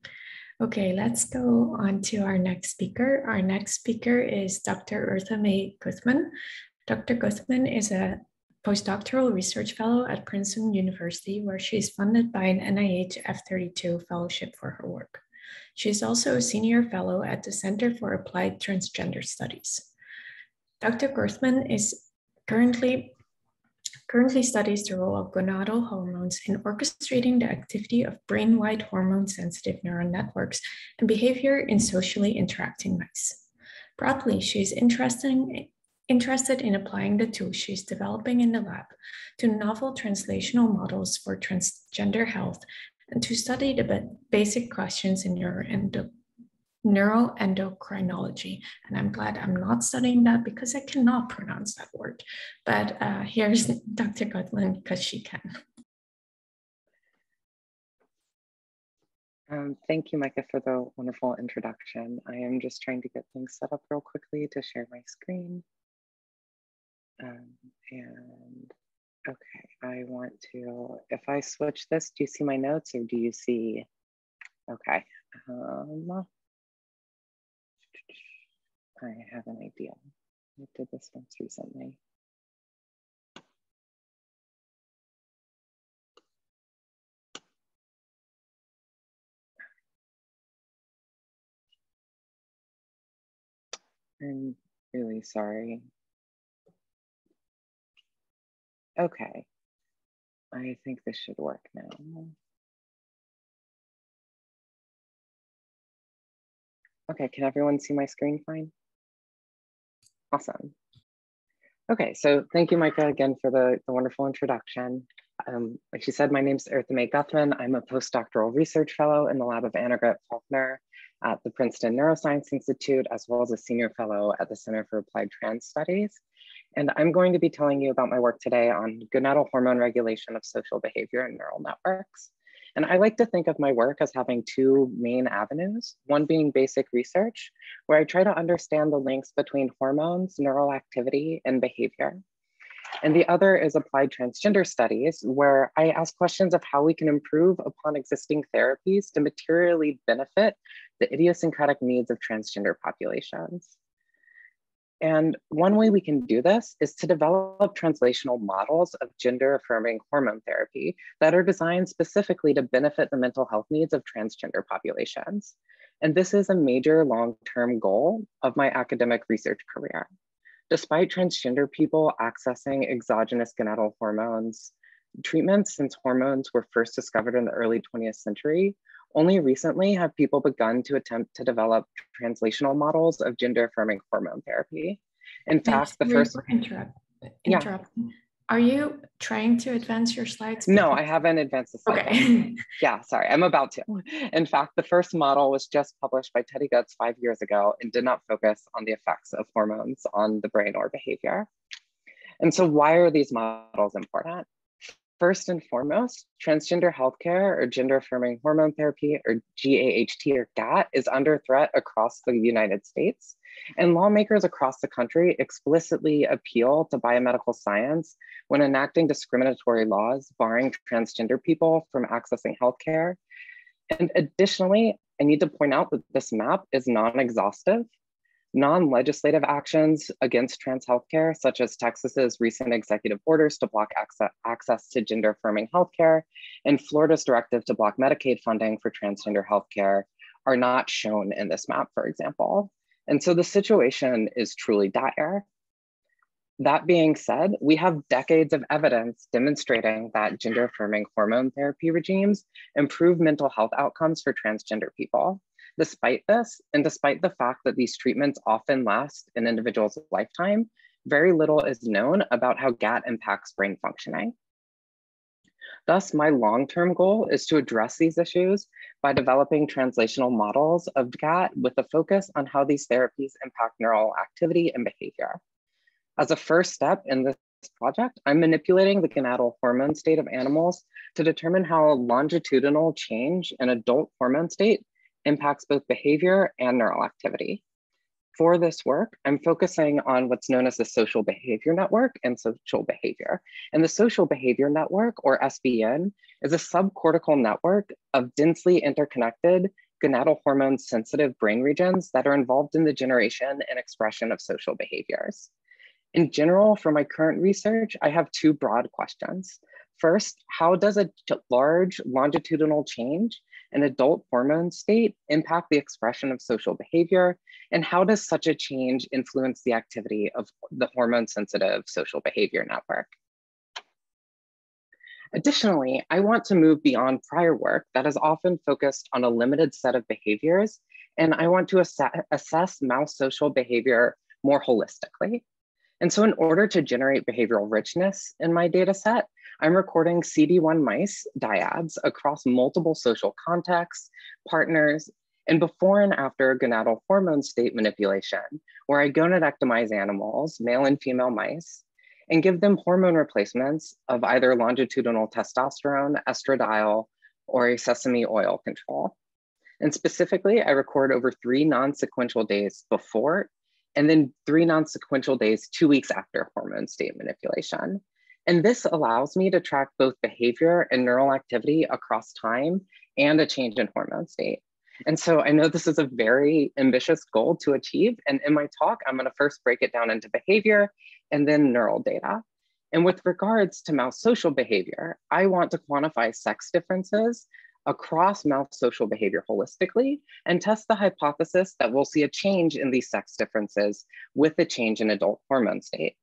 Okay, let's go on to our next speaker. Our next speaker is Dr. Eartha Mae Guthman. Dr. Guthman is a postdoctoral research fellow at Princeton University, where she is funded by an NIH F32 fellowship for her work. She is also a senior fellow at the Center for Applied Transgender Studies. Dr. Guthman is currently studies the role of gonadal hormones in orchestrating the activity of brain-wide hormone-sensitive neural networks and behavior in socially interacting mice. Broadly, she is interested in applying the tools she's developing in the lab to novel translational models for transgender health and to study the basic questions in neuroendocrinology. And I'm glad I'm not studying that because I cannot pronounce that word. But here's Dr. Guthman because she can. Thank you, Micah, for the wonderful introduction. I am just trying to get things set up real quickly to share my screen. And okay, I want to, if I switch this, do you see my notes or do you see, okay. I have an idea. I did this once recently. I'm really sorry. Okay, I think this should work now. Okay, can everyone see my screen fine? Awesome. Okay, so thank you, Micah, again for the wonderful introduction. Like she said, my name's Eartha Mae Guthman. I'm a postdoctoral research fellow in the lab of Annegret Faulkner at the Princeton Neuroscience Institute, as well as a senior fellow at the Center for Applied Trans Studies. And I'm going to be telling you about my work today on gonadal hormone regulation of social behavior in neural networks. And I like to think of my work as having two main avenues, one being basic research, where I try to understand the links between hormones, neural activity, and behavior. And the other is applied transgender studies, where I ask questions of how we can improve upon existing therapies to materially benefit the idiosyncratic needs of transgender populations. And one way we can do this is to develop translational models of gender-affirming hormone therapy that are designed specifically to benefit the mental health needs of transgender populations. And this is a major long-term goal of my academic research career. Despite transgender people accessing exogenous gonadal hormones treatments since hormones were first discovered in the early 20th century, only recently have people begun to attempt to develop translational models of gender-affirming hormone therapy. In fact, the first— interrupting. Are you trying to advance your slides? No, I haven't advanced the slides. Okay. Yeah, sorry, I'm about to. In fact, the first model was just published by Teddy Goetz 5 years ago and did not focus on the effects of hormones on the brain or behavior. And so why are these models important? First and foremost, transgender healthcare or gender-affirming hormone therapy, or GAHT or GAT, is under threat across the United States. And lawmakers across the country explicitly appeal to biomedical science when enacting discriminatory laws barring transgender people from accessing healthcare. And additionally, I need to point out that this map is non-exhaustive. Non-legislative actions against trans healthcare, such as Texas's recent executive orders to block access to gender-affirming healthcare and Florida's directive to block Medicaid funding for transgender healthcare, are not shown in this map, for example. And so the situation is truly dire. That being said, we have decades of evidence demonstrating that gender-affirming hormone therapy regimes improve mental health outcomes for transgender people. Despite this, and despite the fact that these treatments often last an individual's lifetime, very little is known about how GAT impacts brain functioning. Thus, my long-term goal is to address these issues by developing translational models of GAT with a focus on how these therapies impact neural activity and behavior. As a first step in this project, I'm manipulating the gonadal hormone state of animals to determine how longitudinal change in adult hormone state impacts both behavior and neural activity. For this work, I'm focusing on what's known as the social behavior network and social behavior. And the social behavior network, or SBN, is a subcortical network of densely interconnected gonadal hormone-sensitive brain regions that are involved in the generation and expression of social behaviors. In general, for my current research, I have two broad questions. First, how does a large longitudinal change in adult hormone state impact the expression of social behavior? And how does such a change influence the activity of the hormone-sensitive social behavior network? Additionally, I want to move beyond prior work that is often focused on a limited set of behaviors, and I want to assess mouse social behavior more holistically. And so in order to generate behavioral richness in my data set, I'm recording CD1 mice dyads across multiple social contexts, partners, and before and after gonadal hormone state manipulation, where I gonadectomize animals, male and female mice, and give them hormone replacements of either longitudinal testosterone, estradiol, or a sesame oil control. And specifically, I record over 3 non-sequential days before and then 3 non-sequential days 2 weeks after hormone state manipulation. And this allows me to track both behavior and neural activity across time and a change in hormone state. And so I know this is a very ambitious goal to achieve. And in my talk, I'm gonna first break it down into behavior and then neural data. And with regards to mouse social behavior, I want to quantify sex differences across mouse social behavior holistically and test the hypothesis that we'll see a change in these sex differences with the change in adult hormone state.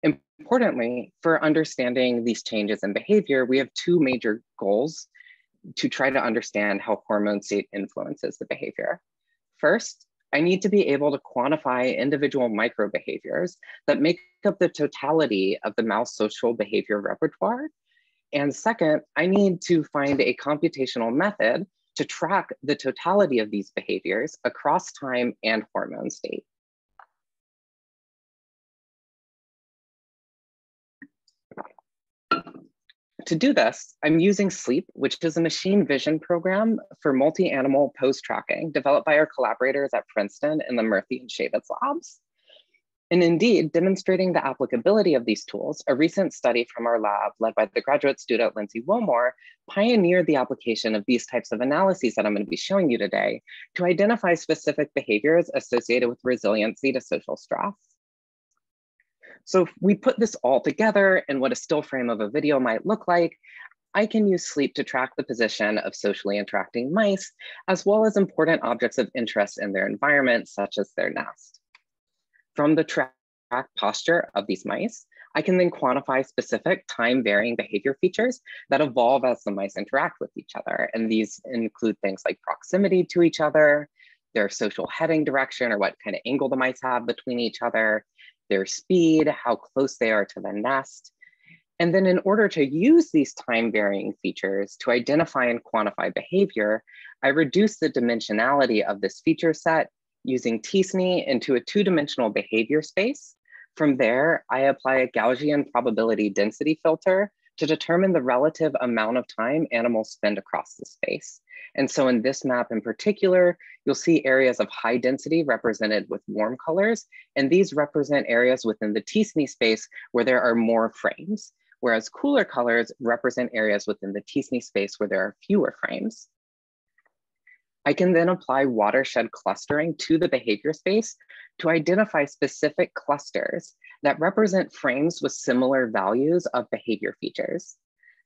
Importantly, for understanding these changes in behavior, we have 2 major goals to try to understand how hormone state influences the behavior. First, I need to be able to quantify individual micro behaviors that make up the totality of the mouse social behavior repertoire. And second, I need to find a computational method to track the totality of these behaviors across time and hormone state. To do this, I'm using SLEEP, which is a machine vision program for multi-animal pose tracking developed by our collaborators at Princeton in the Murthy and Shavitz labs. And indeed, demonstrating the applicability of these tools, a recent study from our lab led by the graduate student Lindsay Wilmore pioneered the application of these types of analyses that I'm going to be showing you today to identify specific behaviors associated with resiliency to social stress. So if we put this all together in what a still frame of a video might look like, I can use SLEEP to track the position of socially interacting mice, as well as important objects of interest in their environment, such as their nest. From the track posture of these mice, I can then quantify specific time-varying behavior features that evolve as the mice interact with each other. And these include things like proximity to each other, their social heading direction, or what kind of angle the mice have between each other, their speed, how close they are to the nest. And then in order to use these time-varying features to identify and quantify behavior, I reduce the dimensionality of this feature set using t-SNE into a 2-dimensional behavior space. From there, I apply a Gaussian probability density filter to determine the relative amount of time animals spend across the space. And so in this map in particular, you'll see areas of high density represented with warm colors, and these represent areas within the t-SNE space where there are more frames, whereas cooler colors represent areas within the t-SNE space where there are fewer frames. I can then apply watershed clustering to the behavior space to identify specific clusters that represent frames with similar values of behavior features.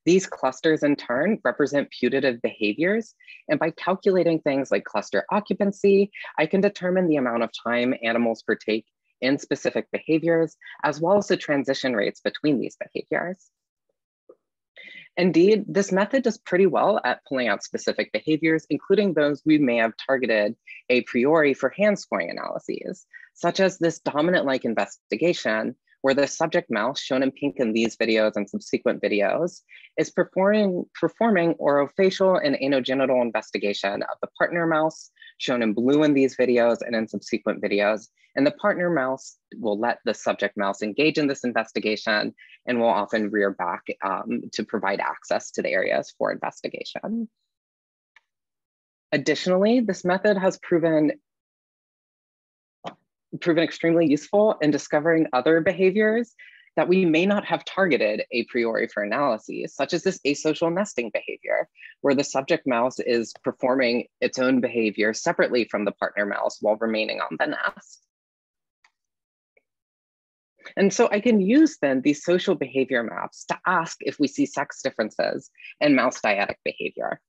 These clusters in turn represent putative behaviors, and by calculating things like cluster occupancy, I can determine the amount of time animals partake in specific behaviors, as well as the transition rates between these behaviors. Indeed, this method does pretty well at pulling out specific behaviors, including those we may have targeted a priori for hand scoring analyses, such as this dominant-like investigation, where the subject mouse, shown in pink in these videos and subsequent videos, is performing orofacial and anogenital investigation of the partner mouse, shown in blue in these videos and in subsequent videos. And the partner mouse will let the subject mouse engage in this investigation and will often rear back to provide access to the areas for investigation. Additionally, this method has proven extremely useful in discovering other behaviors that we may not have targeted a priori for analyses, such as this asocial nesting behavior, where the subject mouse is performing its own behavior separately from the partner mouse while remaining on the nest. And so I can use then these social behavior maps to ask if we see sex differences in mouse dyadic behavior.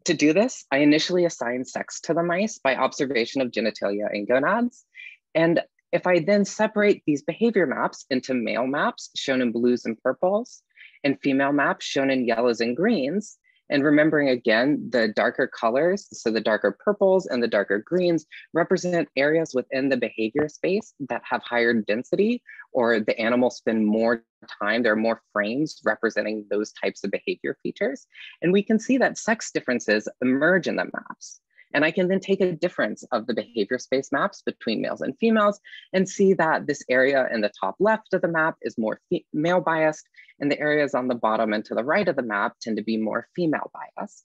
To do this, I initially assign sex to the mice by observation of genitalia and gonads. And if I then separate these behavior maps into male maps, shown in blues and purples, and female maps, shown in yellows and greens, and remembering again, the darker colors, so the darker purples and the darker greens, represent areas within the behavior space that have higher density, or the animals spend more time, there are more frames representing those types of behavior features. And we can see that sex differences emerge in the maps. And I can then take a difference of the behavior space maps between males and females and see that this area in the top left of the map is more male biased, and the areas on the bottom and to the right of the map tend to be more female biased.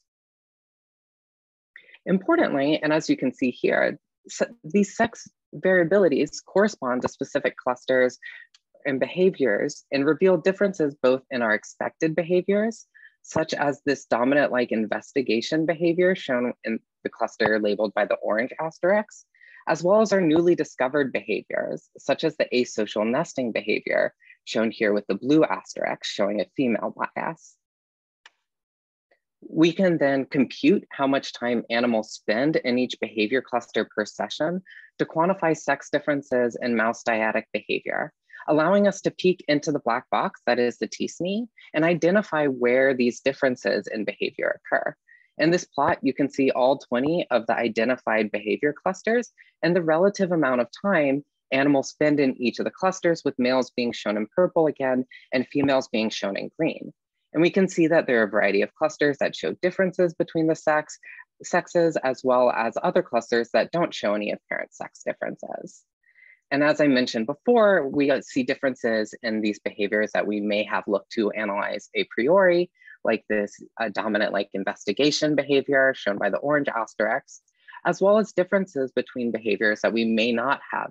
Importantly, and as you can see here, these sex variabilities correspond to specific clusters and behaviors and reveal differences both in our expected behaviors, such as this dominant-like investigation behavior shown in the cluster labeled by the orange asterisk, as well as our newly discovered behaviors, such as the asocial nesting behavior, shown here with the blue asterisk showing a female bias. We can then compute how much time animals spend in each behavior cluster per session to quantify sex differences in mouse dyadic behavior, allowing us to peek into the black box, that is the t-SNE, and identify where these differences in behavior occur. In this plot, you can see all 20 of the identified behavior clusters and the relative amount of time animals spend in each of the clusters, with males being shown in purple again and females being shown in green. And we can see that there are a variety of clusters that show differences between the sexes, as well as other clusters that don't show any apparent sex differences. And as I mentioned before, we see differences in these behaviors that we may have looked to analyze a priori, like this dominant-like investigation behavior shown by the orange asterisk, as well as differences between behaviors that we may not have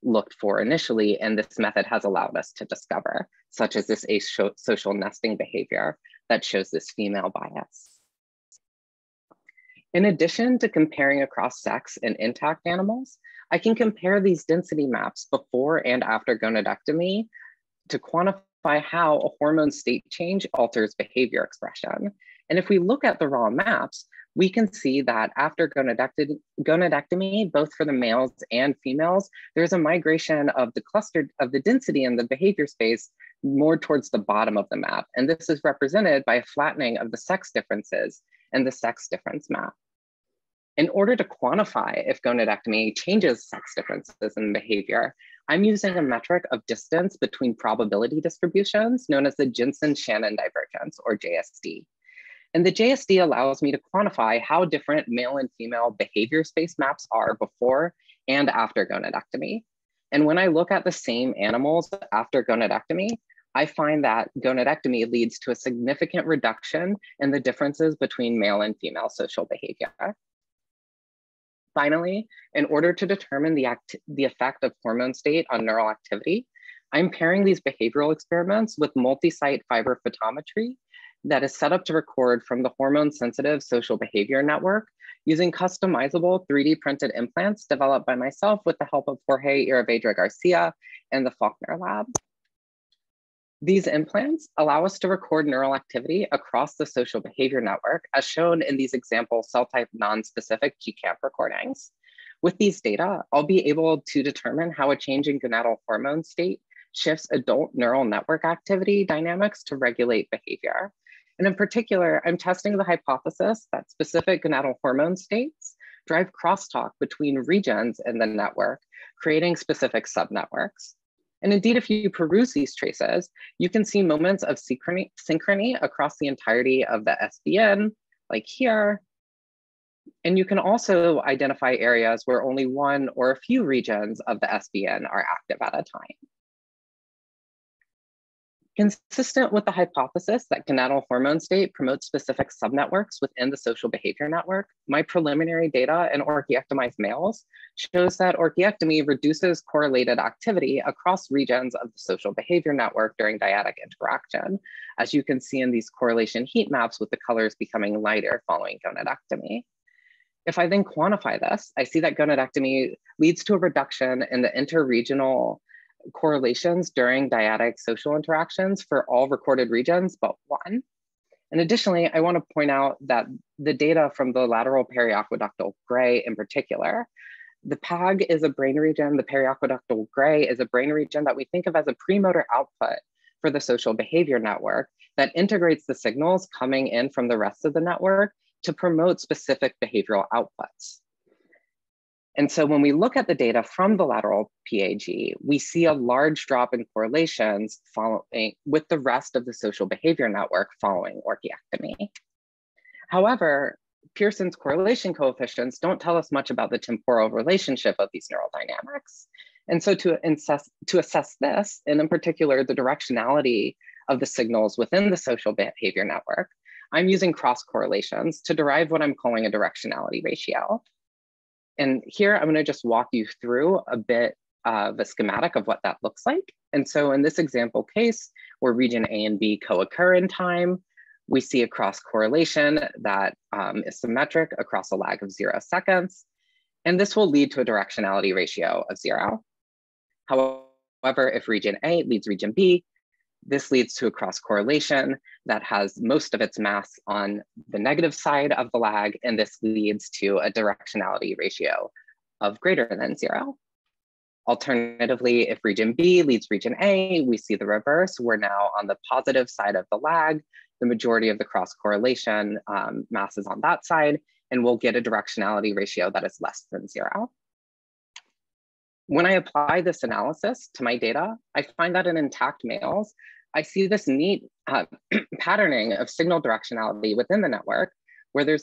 looked for initially, and this method has allowed us to discover, such as this asocial nesting behavior that shows this female bias. In addition to comparing across sex and intact animals, I can compare these density maps before and after gonadectomy to quantify how a hormone state change alters behavior expression. And if we look at the raw maps, we can see that after gonadectomy, both for the males and females, there's a migration of the cluster of the density in the behavior space more towards the bottom of the map. And this is represented by a flattening of the sex differences in the sex difference map. In order to quantify if gonadectomy changes sex differences in behavior, I'm using a metric of distance between probability distributions known as the Jensen-Shannon divergence, or JSD. And the JSD allows me to quantify how different male and female behavior space maps are before and after gonadectomy. And when I look at the same animals after gonadectomy, I find that gonadectomy leads to a significant reduction in the differences between male and female social behavior. Finally, in order to determine the effect of hormone state on neural activity, I'm pairing these behavioral experiments with multi-site fiber photometry that is set up to record from the hormone-sensitive social behavior network using customizable 3D printed implants developed by myself with the help of Jorge Iravedra Garcia and the Faulkner Lab. These implants allow us to record neural activity across the social behavior network, as shown in these example cell type non-specific GCAMP recordings. With these data, I'll be able to determine how a change in gonadal hormone state shifts adult neural network activity dynamics to regulate behavior. And in particular, I'm testing the hypothesis that specific gonadal hormone states drive crosstalk between regions in the network, creating specific subnetworks. And indeed, if you peruse these traces, you can see moments of synchrony across the entirety of the SBN, like here. And you can also identify areas where only one or a few regions of the SBN are active at a time. Consistent with the hypothesis that gonadal hormone state promotes specific subnetworks within the social behavior network, my preliminary data in orchiectomized males shows that orchiectomy reduces correlated activity across regions of the social behavior network during dyadic interaction, as you can see in these correlation heat maps with the colors becoming lighter following gonadectomy. If I then quantify this, I see that gonadectomy leads to a reduction in the interregional correlations during dyadic social interactions for all recorded regions but one. And additionally, I want to point out that the data from the lateral periaqueductal gray in particular, the PAG is a brain region, the periaqueductal gray is a brain region that we think of as a premotor output for the social behavior network that integrates the signals coming in from the rest of the network to promote specific behavioral outputs. And so when we look at the data from the lateral PAG, we see a large drop in correlations following with the rest of the social behavior network following orchiectomy. However, Pearson's correlation coefficients don't tell us much about the temporal relationship of these neural dynamics. And so to assess this, and in particular, the directionality of the signals within the social behavior network, I'm using cross correlations to derive what I'm calling a directionality ratio. And here I'm going to just walk you through a bit of a schematic of what that looks like. And so in this example case, where region A and B co-occur in time, we see a cross correlation that is symmetric across a lag of 0 seconds. And this will lead to a directionality ratio of 0. However, if region A leads region B, this leads to a cross correlation that has most of its mass on the negative side of the lag, and this leads to a directionality ratio of greater than 0. Alternatively, if region B leads region A, we see the reverse. We're now on the positive side of the lag. The majority of the cross correlation mass is on that side, and we'll get a directionality ratio that is less than 0. When I apply this analysis to my data, I find that in intact males, I see this neat patterning of signal directionality within the network, where there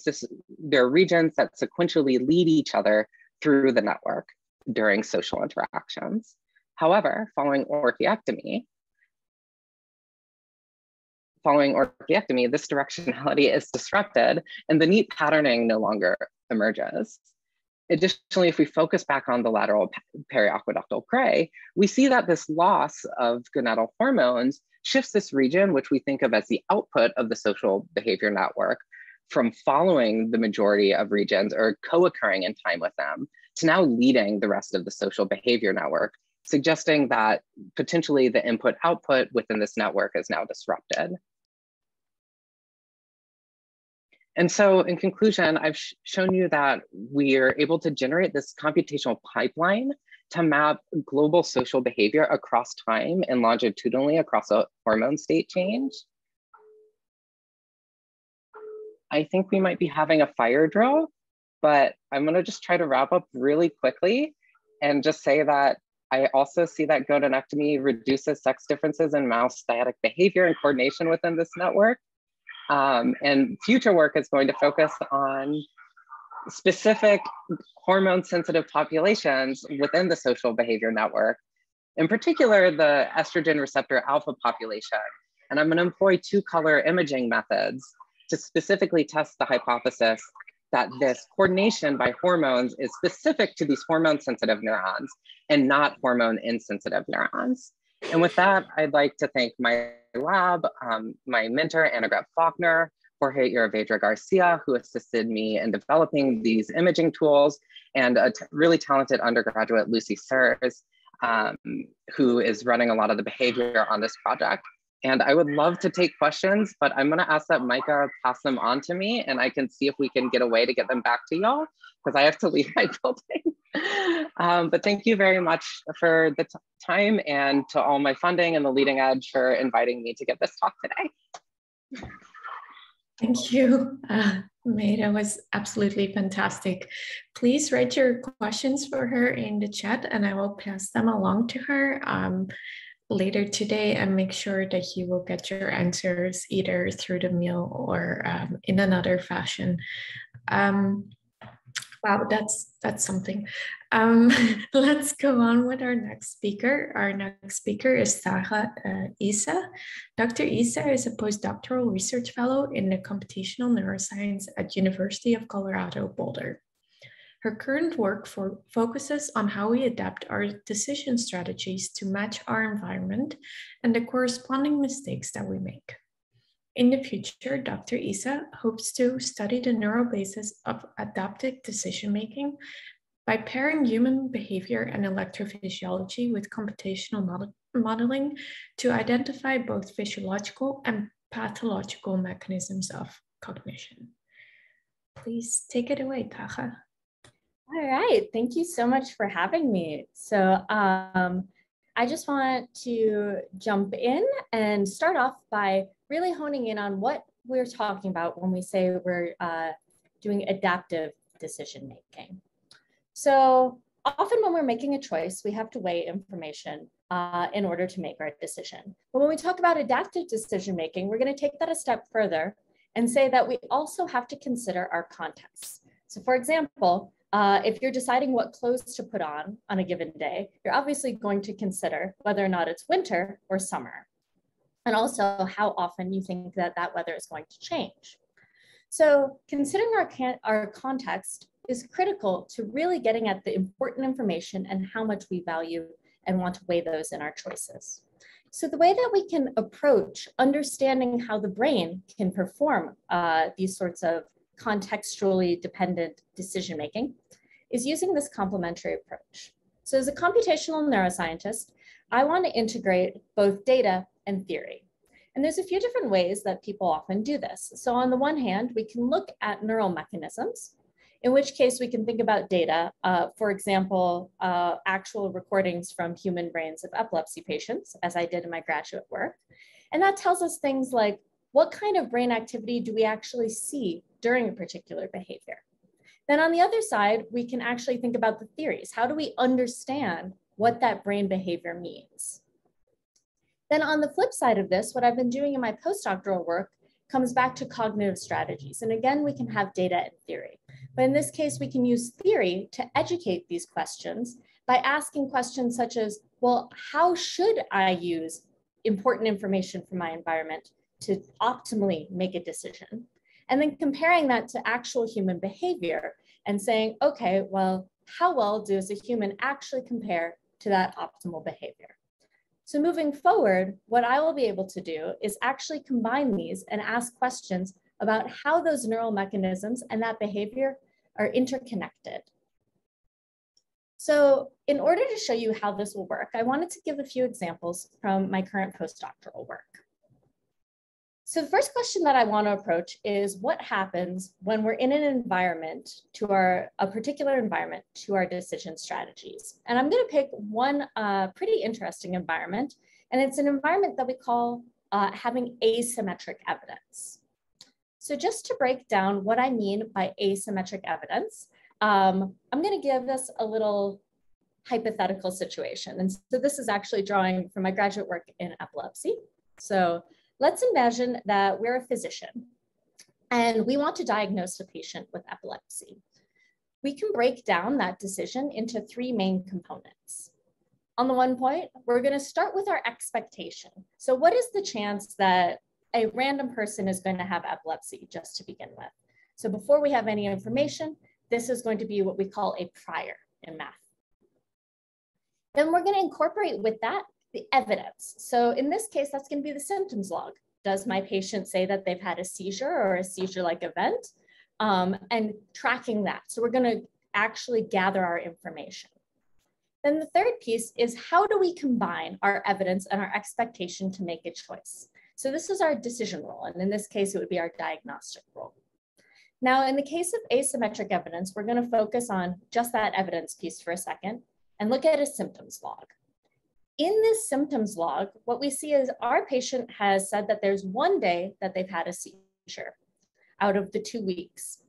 are regions that sequentially lead each other through the network during social interactions. However, following orchiectomy, this directionality is disrupted and the neat patterning no longer emerges. Additionally, if we focus back on the lateral periaqueductal gray, we see that this loss of gonadal hormones shifts this region, which we think of as the output of the social behavior network, from following the majority of regions or co-occurring in time with them to now leading the rest of the social behavior network, suggesting that potentially the input-output within this network is now disrupted. And so in conclusion, I've shown you that we are able to generate this computational pipeline to map global social behavior across time and longitudinally across a hormone state change. I think we might be having a fire drill, but I'm gonna just try to wrap up really quickly and just say that I also see that gonadectomy reduces sex differences in mouse dyadic behavior and coordination within this network. And future work is going to focus on specific hormone-sensitive populations within the social behavior network, in particular, the estrogen receptor alpha population. And I'm going to employ 2-color imaging methods to specifically test the hypothesis that this coordination by hormones is specific to these hormone-sensitive neurons and not hormone-insensitive neurons. And with that, I'd like to thank my lab, my mentor, Annegret Faulkner, Jorge Iravedra Garcia, who assisted me in developing these imaging tools, and a really talented undergraduate, Lucy Sears, who is running a lot of the behavior on this project. And I would love to take questions, but I'm gonna ask that Micah pass them on to me, and I can see if we can get a way to get them back to y'all, because I have to leave my building. But thank you very much for the time, and to all my funding and the Leading Edge for inviting me to give this talk today. Thank you, May. That was absolutely fantastic. Please write your questions for her in the chat, and I will pass them along to her later today, and make sure that you will get your answers either through the mail or in another fashion. Wow, that's something. Let's go on with our next speaker. Our next speaker is Tahra Eissa. Dr. Eissa is a postdoctoral research fellow in the computational neuroscience at University of Colorado Boulder. Her current work focuses on how we adapt our decision strategies to match our environment and the corresponding mistakes that we make. In the future, Dr. Eissa hopes to study the neural basis of adaptive decision-making by pairing human behavior and electrophysiology with computational modeling to identify both physiological and pathological mechanisms of cognition. Please take it away, Tahra. All right, thank you so much for having me. So I just want to jump in and start off by really honing in on what we're talking about when we say we're doing adaptive decision making. So often when we're making a choice, we have to weigh information in order to make our decision. But when we talk about adaptive decision making, we're going to take that a step further and say that we also have to consider our context. So for example, if you're deciding what clothes to put on a given day, you're obviously going to consider whether or not it's winter or summer, and also how often you think that that weather is going to change. So considering our context is critical to really getting at the important information and how much we value and want to weigh those in our choices. So the way that we can approach understanding how the brain can perform these sorts of contextually dependent decision-making is using this complementary approach. So as a computational neuroscientist, I want to integrate both data and theory. And there's a few different ways that people often do this. So on the one hand, we can look at neural mechanisms, in which case we can think about data, for example, actual recordings from human brains of epilepsy patients, as I did in my graduate work. And that tells us things like, what kind of brain activity do we actually see during a particular behavior? Then on the other side, we can actually think about the theories. How do we understand what that brain behavior means? Then on the flip side of this, what I've been doing in my postdoctoral work comes back to cognitive strategies. And again, we can have data and theory. But in this case, we can use theory to educate these questions by asking questions such as, well, how should I use important information from my environment to optimally make a decision? And then comparing that to actual human behavior and saying, okay, well, how well does a human actually compare to that optimal behavior? So moving forward, what I will be able to do is actually combine these and ask questions about how those neural mechanisms and that behavior are interconnected. So in order to show you how this will work, I wanted to give a few examples from my current postdoctoral work. So the first question that I want to approach is what happens when we're in an environment a particular environment to our decision strategies. And I'm going to pick one pretty interesting environment, and it's an environment that we call having asymmetric evidence. So just to break down what I mean by asymmetric evidence, I'm going to give us a little hypothetical situation. And so this is actually drawing from my graduate work in epilepsy. So let's imagine that we're a physician and we want to diagnose a patient with epilepsy. We can break down that decision into three main components. On the one point, we're going to start with our expectation. So what is the chance that a random person is going to have epilepsy just to begin with? So before we have any information, this is going to be what we call a prior in math. Then we're going to incorporate with that the evidence. So in this case, that's going to be the symptoms log. does my patient say that they've had a seizure or a seizure-like event? And tracking that. So we're going to actually gather our information. Then the third piece is how do we combine our evidence and our expectation to make a choice? So this is our decision role, and in this case, it would be our diagnostic role. Now, in the case of asymmetric evidence, we're going to focus on just that evidence piece for a second and look at a symptoms log. In this symptoms log, what we see is our patient has said that there's one day that they've had a seizure out of the 2 weeks.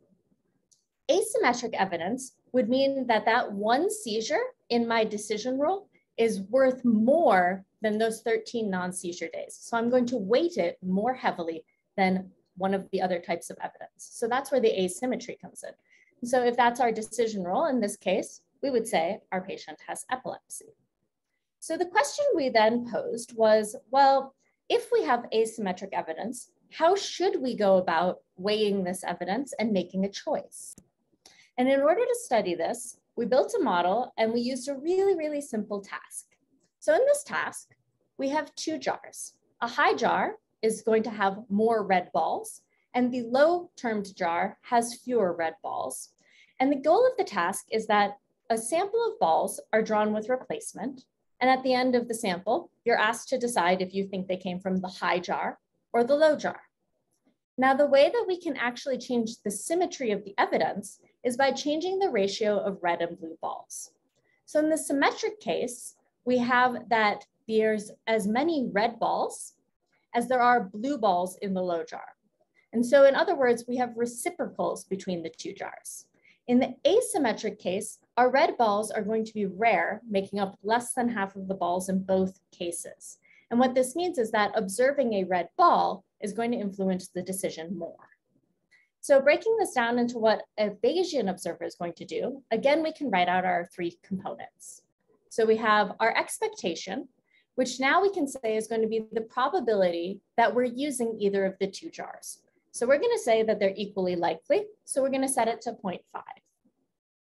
Asymmetric evidence would mean that that one seizure in my decision rule is worth more than those 13 non-seizure days. So I'm going to weight it more heavily than one of the other types of evidence. So that's where the asymmetry comes in. So if that's our decision rule, in this case, we would say our patient has epilepsy. So the question we then posed was, well, if we have asymmetric evidence, how should we go about weighing this evidence and making a choice? And in order to study this, we built a model and we used a really, really simple task. So in this task, we have 2 jars. A high jar is going to have more red balls, and the low-termed jar has fewer red balls. And the goal of the task is that a sample of balls are drawn with replacement, and at the end of the sample, you're asked to decide if you think they came from the high jar or the low jar. Now, the way that we can actually change the symmetry of the evidence is by changing the ratio of red and blue balls. So in the symmetric case, we have that there's as many red balls as there are blue balls in the low jar. And so in other words, we have reciprocals between the 2 jars. In the asymmetric case, our red balls are going to be rare, making up less than half of the balls in both cases. And what this means is that observing a red ball is going to influence the decision more. So breaking this down into what a Bayesian observer is going to do, again, we can write out our 3 components. So we have our expectation, which now we can say is going to be the probability that we're using either of the 2 jars. So we're going to say that they're equally likely. So we're going to set it to 0.5.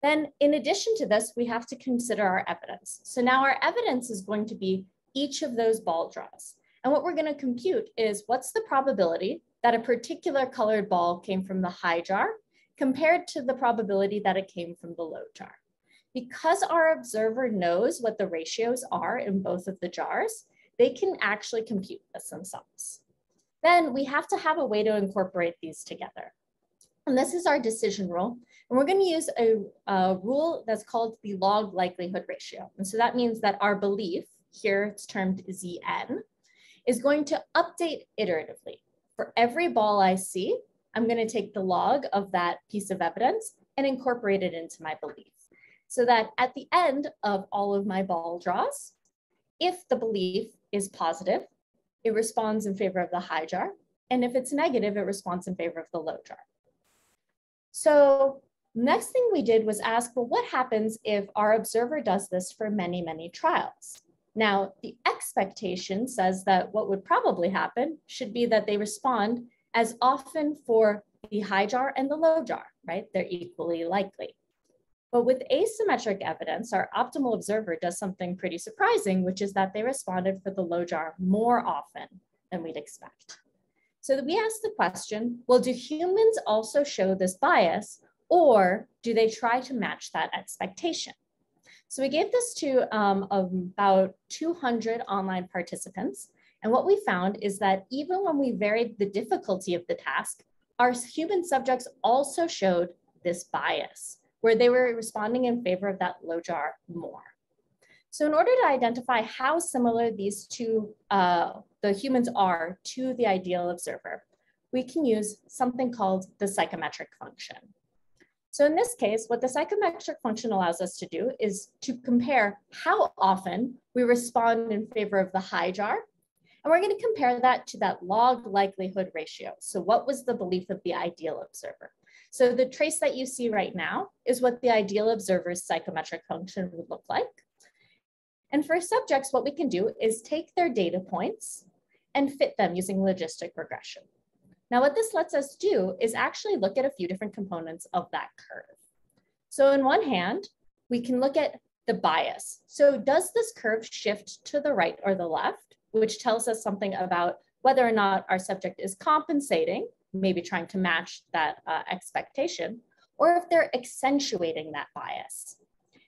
Then in addition to this, we have to consider our evidence. So now our evidence is going to be each of those ball draws. And what we're going to compute is what's the probability that a particular colored ball came from the high jar compared to the probability that it came from the low jar. Because our observer knows what the ratios are in both of the jars, they can actually compute this themselves. Then we have to have a way to incorporate these together. And this is our decision rule. And we're going to use a rule that's called the log likelihood ratio. And so that means that our belief, here it's termed ZN, is going to update iteratively. For every ball I see, I'm going to take the log of that piece of evidence and incorporate it into my belief. So that at the end of all of my ball draws, if the belief is positive, it responds in favor of the high jar. And if it's negative, it responds in favor of the low jar. So next thing we did was ask, well, what happens if our observer does this for many, many trials? Now, the expectation says that what would probably happen should be that they respond as often for the high jar and the low jar, right? They're equally likely. But with asymmetric evidence, our optimal observer does something pretty surprising, which is that they responded for the low jar more often than we'd expect. So we asked the question, well, do humans also show this bias, or do they try to match that expectation? So we gave this to about 200 online participants. And what we found is that even when we varied the difficulty of the task, our human subjects also showed this bias, where they were responding in favor of that low jar more. So in order to identify how similar these two, the humans are to the ideal observer, we can use something called the psychometric function. So in this case, what the psychometric function allows us to do is to compare how often we respond in favor of the high jar. And we're going to compare that to that log likelihood ratio. So what was the belief of the ideal observer? So the trace that you see right now is what the ideal observer's psychometric function would look like. And for subjects, what we can do is take their data points and fit them using logistic regression. Now, what this lets us do is actually look at a few different components of that curve. So on one hand, we can look at the bias. So does this curve shift to the right or the left, which tells us something about whether or not our subject is compensating, maybe trying to match that expectation, or if they're accentuating that bias.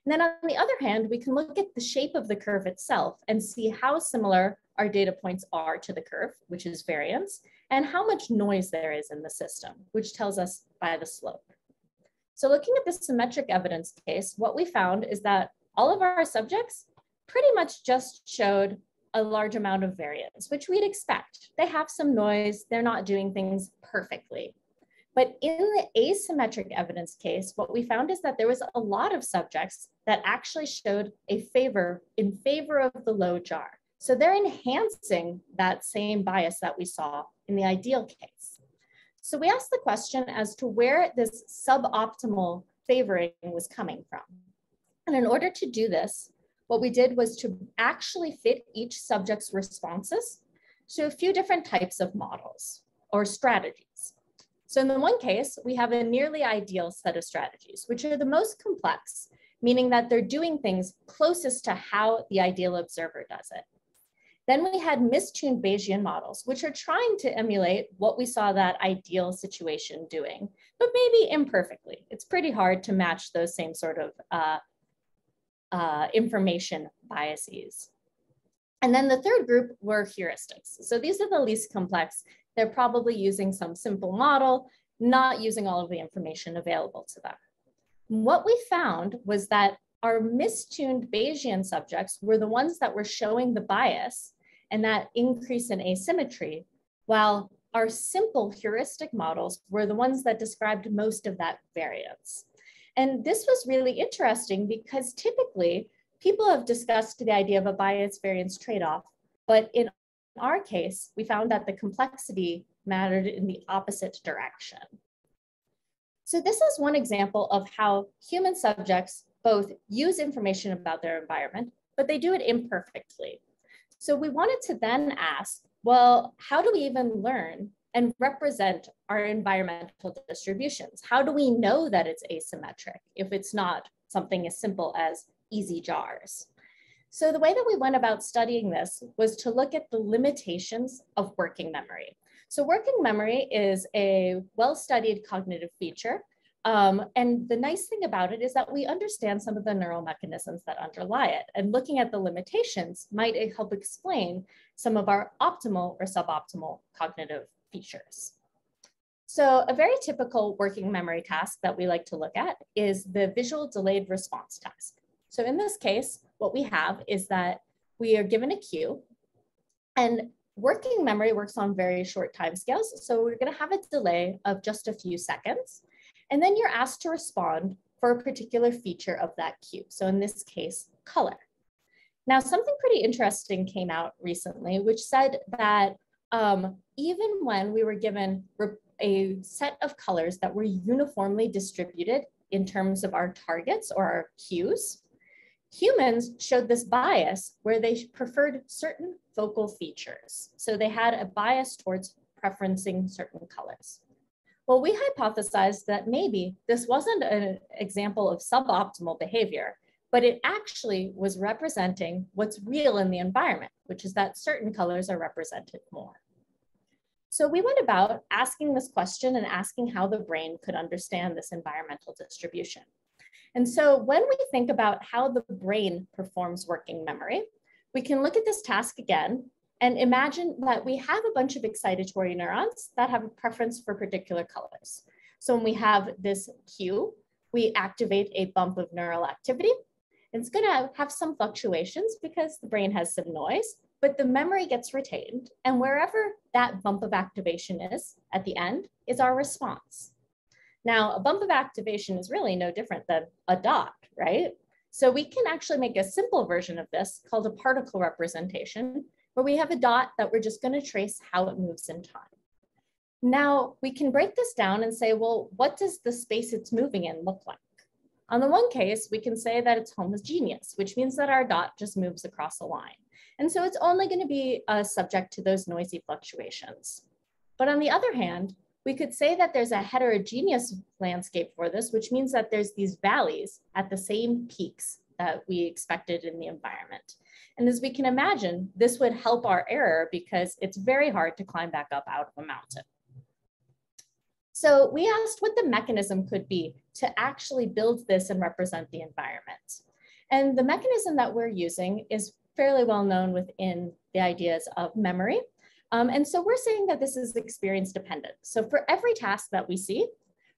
And then on the other hand, we can look at the shape of the curve itself and see how similar our data points are to the curve, which is variance, and how much noise there is in the system, which tells us by the slope. So looking at the symmetric evidence case, what we found is that all of our subjects pretty much just showed a large amount of variance, which we'd expect. They have some noise, they're not doing things perfectly. But in the asymmetric evidence case, what we found is that there was a lot of subjects that actually showed in favor of the low jar. So they're enhancing that same bias that we saw in the ideal case. So we asked the question as to where this suboptimal favoring was coming from. And in order to do this, what we did was to actually fit each subject's responses to a few different types of models or strategies. So in the one case, we have a nearly ideal set of strategies, which are the most complex, meaning that they're doing things closest to how the ideal observer does it. Then we had mistuned Bayesian models, which are trying to emulate what we saw that ideal situation doing, but maybe imperfectly. It's pretty hard to match those same sort of information biases. And then the third group were heuristics. So these are the least complex. They're probably using some simple model, not using all of the information available to them. What we found was that our mistuned Bayesian subjects were the ones that were showing the bias and that increase in asymmetry, while our simple heuristic models were the ones that described most of that variance. And this was really interesting because typically people have discussed the idea of a bias variance trade-off, but in our case, we found that the complexity mattered in the opposite direction. So this is one example of how human subjects both use information about their environment, but they do it imperfectly. So we wanted to then ask, well, how do we even learn and represent our environmental distributions? How do we know that it's asymmetric if it's not something as simple as easy jars? So the way that we went about studying this was to look at the limitations of working memory. So working memory is a well-studied cognitive feature. And the nice thing about it is that we understand some of the neural mechanisms that underlie it. And looking at the limitations might help explain some of our optimal or suboptimal cognitive features. So a very typical working memory task that we like to look at is the visual delayed response task. So in this case, what we have is that we are given a cue, and working memory works on very short timescales. So we're going to have a delay of just a few seconds, and then you're asked to respond for a particular feature of that cue. So in this case, color. Now, something pretty interesting came out recently, which said that even when we were given a set of colors that were uniformly distributed in terms of our targets or our cues, humans showed this bias where they preferred certain focal features. So they had a bias towards preferencing certain colors. Well, we hypothesized that maybe this wasn't an example of suboptimal behavior, but it actually was representing what's real in the environment, which is that certain colors are represented more. So we went about asking this question and asking how the brain could understand this environmental distribution. And so when we think about how the brain performs working memory, we can look at this task again and imagine that we have a bunch of excitatory neurons that have a preference for particular colors. So when we have this cue, we activate a bump of neural activity. It's going to have some fluctuations because the brain has some noise, but the memory gets retained. And wherever that bump of activation is at the end is our response. Now, a bump of activation is really no different than a dot, right? So we can actually make a simple version of this called a particle representation, where we have a dot that we're just going to trace how it moves in time. Now, we can break this down and say, well, what does the space it's moving in look like? On the one case, we can say that it's homogeneous, which means that our dot just moves across a line. And so it's only going to be subject to those noisy fluctuations. But on the other hand, we could say that there's a heterogeneous landscape for this, which means that there's these valleys at the same peaks that we expected in the environment. And as we can imagine, this would help our error because it's very hard to climb back up out of a mountain. So we asked what the mechanism could be to actually build this and represent the environment. And the mechanism that we're using is fairly well known within the ideas of memory. And so we're saying that this is experience dependent. So for every task that we see,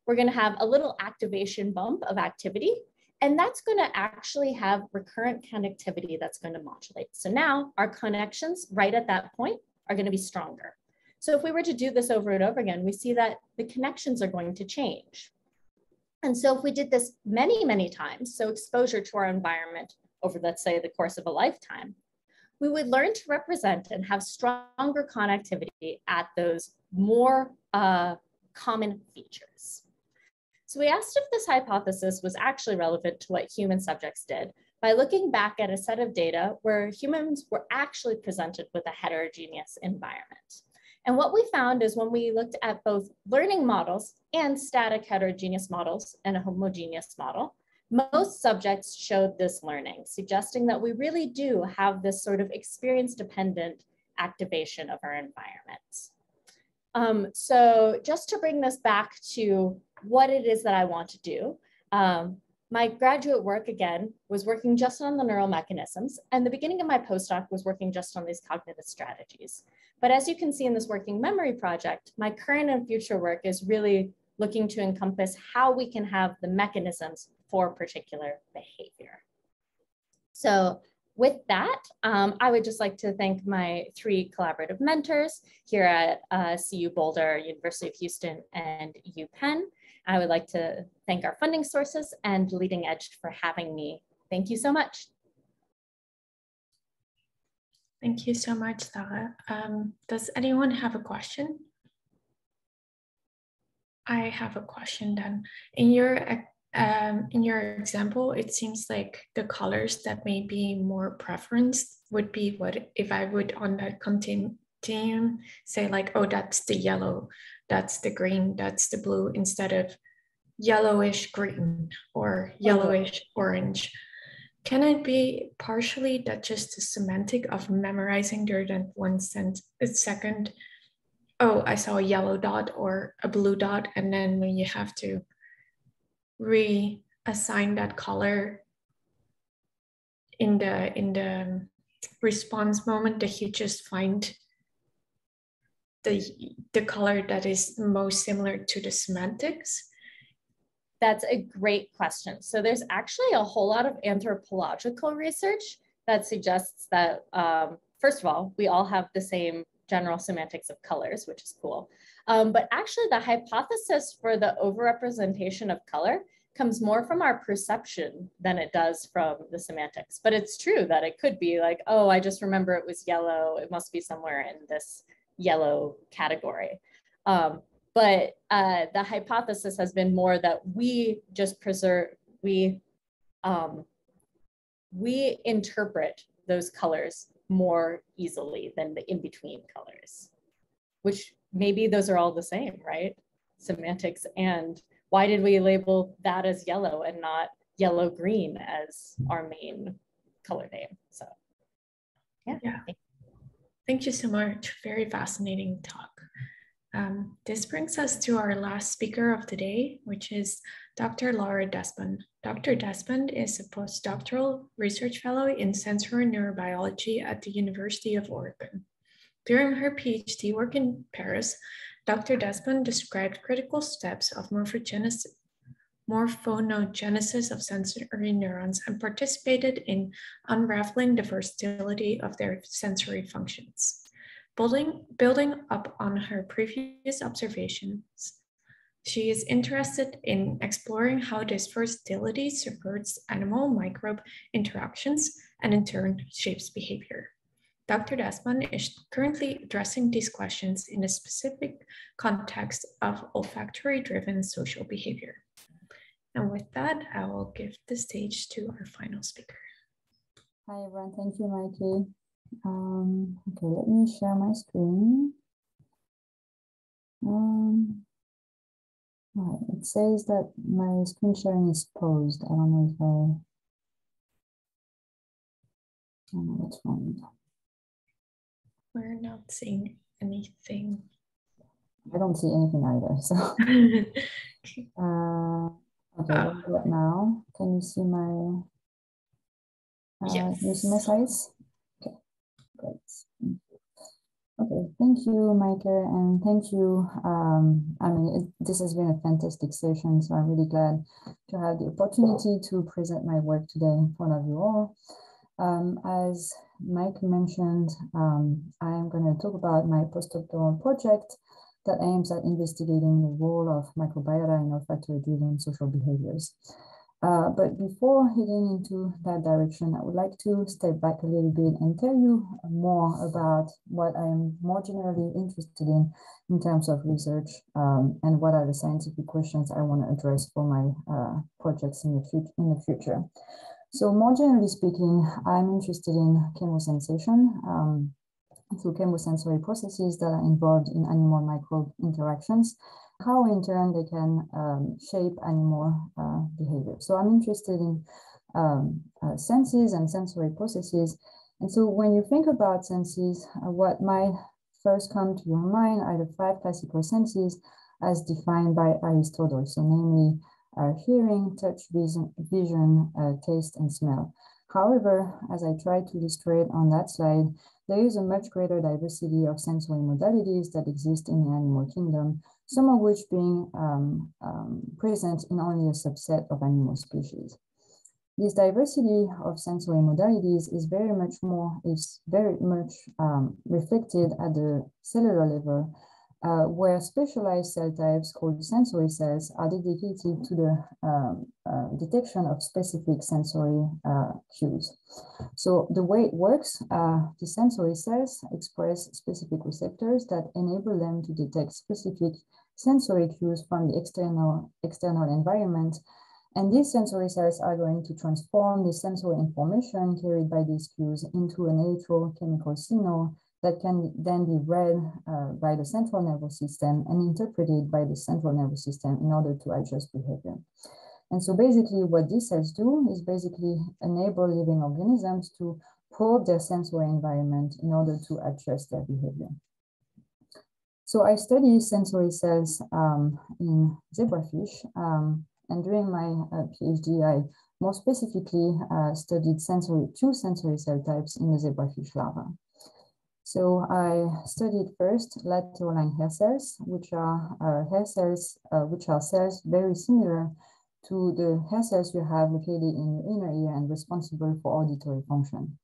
we're going to have a little activation bump of activity, and that's going to actually have recurrent connectivity that's going to modulate. So now our connections right at that point are going to be stronger. So if we were to do this over and over again, we see that the connections are going to change. And so if we did this many, many times, so exposure to our environment over, let's say, the course of a lifetime, we would learn to represent and have stronger connectivity at those more common features. So we asked if this hypothesis was actually relevant to what human subjects did by looking back at a set of data where humans were actually presented with a heterogeneous environment. And what we found is when we looked at both learning models and static heterogeneous models and a homogeneous model, most subjects showed this learning, suggesting that we really do have this sort of experience-dependent activation of our environments. So just to bring this back to what it is that I want to do, my graduate work, again, was working just on the neural mechanisms, and the beginning of my postdoc was working just on these cognitive strategies. But as you can see in this working memory project, my current and future work is really looking to encompass how we can have the mechanisms for particular behavior. So with that, I would just like to thank my 3 collaborative mentors here at CU Boulder, University of Houston, and UPenn. I would like to thank our funding sources and Leading Edge for having me. Thank you so much. Thank you so much, Tahra. Does anyone have a question? I have a question then. In your example, it seems like the colors that may be more preferenced would be what if I would on that continuum say like, oh, that's the yellow, that's the green, that's the blue, instead of yellowish green or yellowish orange. Can it be partially that just the semantic of memorizing during that 1 second, oh, I saw a yellow dot or a blue dot, and then when you have to reassign that color in the response moment, that you just find the color that is most similar to the semantics? That's a great question. So there's actually a whole lot of anthropological research that suggests that, first of all, we all have the same general semantics of colors, which is cool. But actually the hypothesis for the overrepresentation of color comes more from our perception than it does from the semantics. But it's true that it could be like, oh, I just remember it was yellow. It must be somewhere in this yellow category. But the hypothesis has been more that we just we interpret those colors more easily than the in-between colors, which maybe those are all the same, right? Semantics. And why did we label that as yellow and not yellow-green as our main color name? So yeah. Thank you so much. Very fascinating talk. This brings us to our last speaker of the day, which is Dr. Laura Desban. Dr. Desban is a postdoctoral research fellow in sensory neurobiology at the University of Oregon. During her PhD work in Paris, Dr. Desban described critical steps of morphogenesis of sensory neurons and participated in unraveling the versatility of their sensory functions. Building up on her previous observations, she is interested in exploring how this versatility supports animal-microbe interactions and in turn shapes behavior. Dr. Desban is currently addressing these questions in a specific context of olfactory-driven social behavior. And with that, I will give the stage to our final speaker. Hi everyone, thank you, Mikey. Okay, let me share my screen. Right, it says that my screen sharing is paused. I don't know don't know what's wrong. We're not seeing anything. I don't see anything either. So, okay, what about now? Can you see my? Yes. Can you see my slides? Okay, great. Okay, thank you, Micah, and thank you. I mean, this has been a fantastic session, so I'm really glad to have the opportunity to present my work today in front of you all. As Mike mentioned, I am going to talk about my postdoctoral project that aims at investigating the role of microbiota in olfactory-driven social behaviors. But before heading into that direction, I would like to step back a little bit and tell you more about what I'm more generally interested in terms of research, and what are the scientific questions I want to address for my projects in the future. So more generally speaking, I'm interested in chemosensation, through chemosensory processes that are involved in animal-microbe interactions, how in turn they can shape animal behavior. So I'm interested in senses and sensory processes. And so when you think about senses, what might first come to your mind are the 5 classical senses as defined by Aristotle. So namely, hearing, touch, vision, taste, and smell. However, as I tried to illustrate on that slide, there is a much greater diversity of sensory modalities that exist in the animal kingdom, some of which being present in only a subset of animal species. This diversity of sensory modalities is very much reflected at the cellular level, where specialized cell types called sensory cells are dedicated to the detection of specific sensory cues. So the way it works, the sensory cells express specific receptors that enable them to detect specific sensory cues from the external environment. And these sensory cells are going to transform the sensory information carried by these cues into an electrochemical signal that can then be read by the central nervous system and interpreted by the central nervous system in order to adjust behavior. And so basically what these cells do is basically enable living organisms to probe their sensory environment in order to adjust their behavior. So I study sensory cells in zebrafish, and during my PhD, I more specifically studied two sensory cell types in the zebrafish larva. So I studied first lateral line hair cells, which are cells very similar to the hair cells you have located in your inner ear and responsible for auditory function.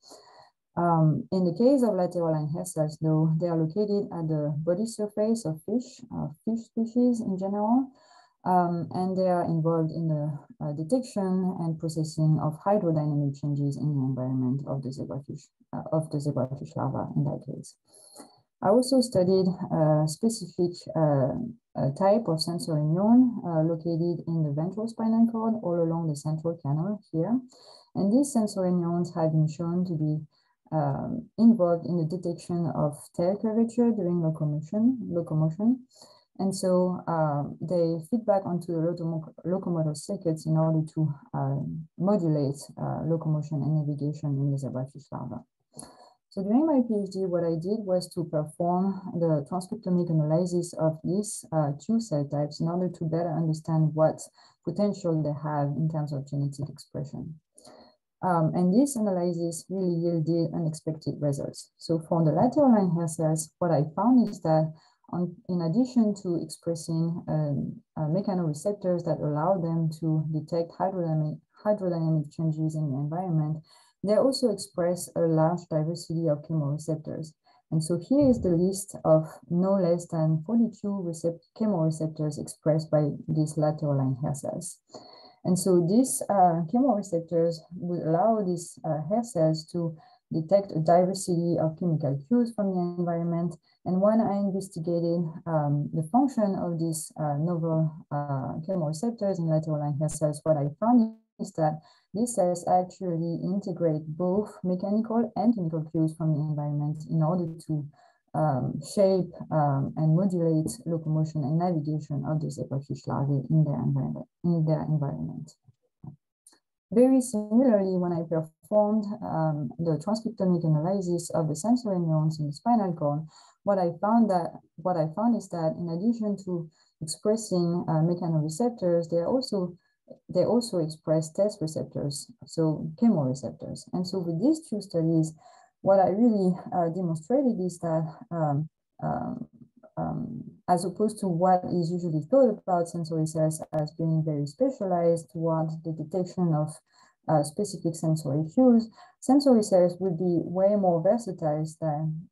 In the case of lateral line hair cells, though, they are located at the body surface of fish species in general, and they are involved in the detection and processing of hydrodynamic changes in the environment of the zebrafish larva in that case. I also studied a specific type of sensory neuron located in the ventral spinal cord all along the central canal here. And these sensory neurons have been shown to be involved in the detection of tail curvature during locomotion. And so they feed back onto the locomotor circuits in order to modulate locomotion and navigation in the zebrafish larva. So during my PhD, what I did was to perform the transcriptomic analysis of these two cell types in order to better understand what potential they have in terms of genetic expression. And this analysis really yielded unexpected results. So for the lateral line hair cells, what I found is that in addition to expressing mechanoreceptors that allow them to detect hydrodynamic changes in the environment, they also express a large diversity of chemoreceptors. And so here is the list of no less than 42 chemoreceptors expressed by these lateral line hair cells. And so these chemoreceptors would allow these hair cells to detect a diversity of chemical cues from the environment. And when I investigated the function of these novel chemoreceptors in lateral line hair cells, what I found is that these cells actually integrate both mechanical and chemical cues from the environment in order to shape and modulate locomotion and navigation of the zebrafish larvae in their environment. Very similarly, when I performed the transcriptomic analysis of the sensory neurons in the spinal cord, what I found is that in addition to expressing mechanoreceptors, they also express test receptors, so chemoreceptors. And so with these two studies, what I really demonstrated is that as opposed to what is usually thought about sensory cells as being very specialized towards the detection of specific sensory cues, sensory cells would be way more versatile than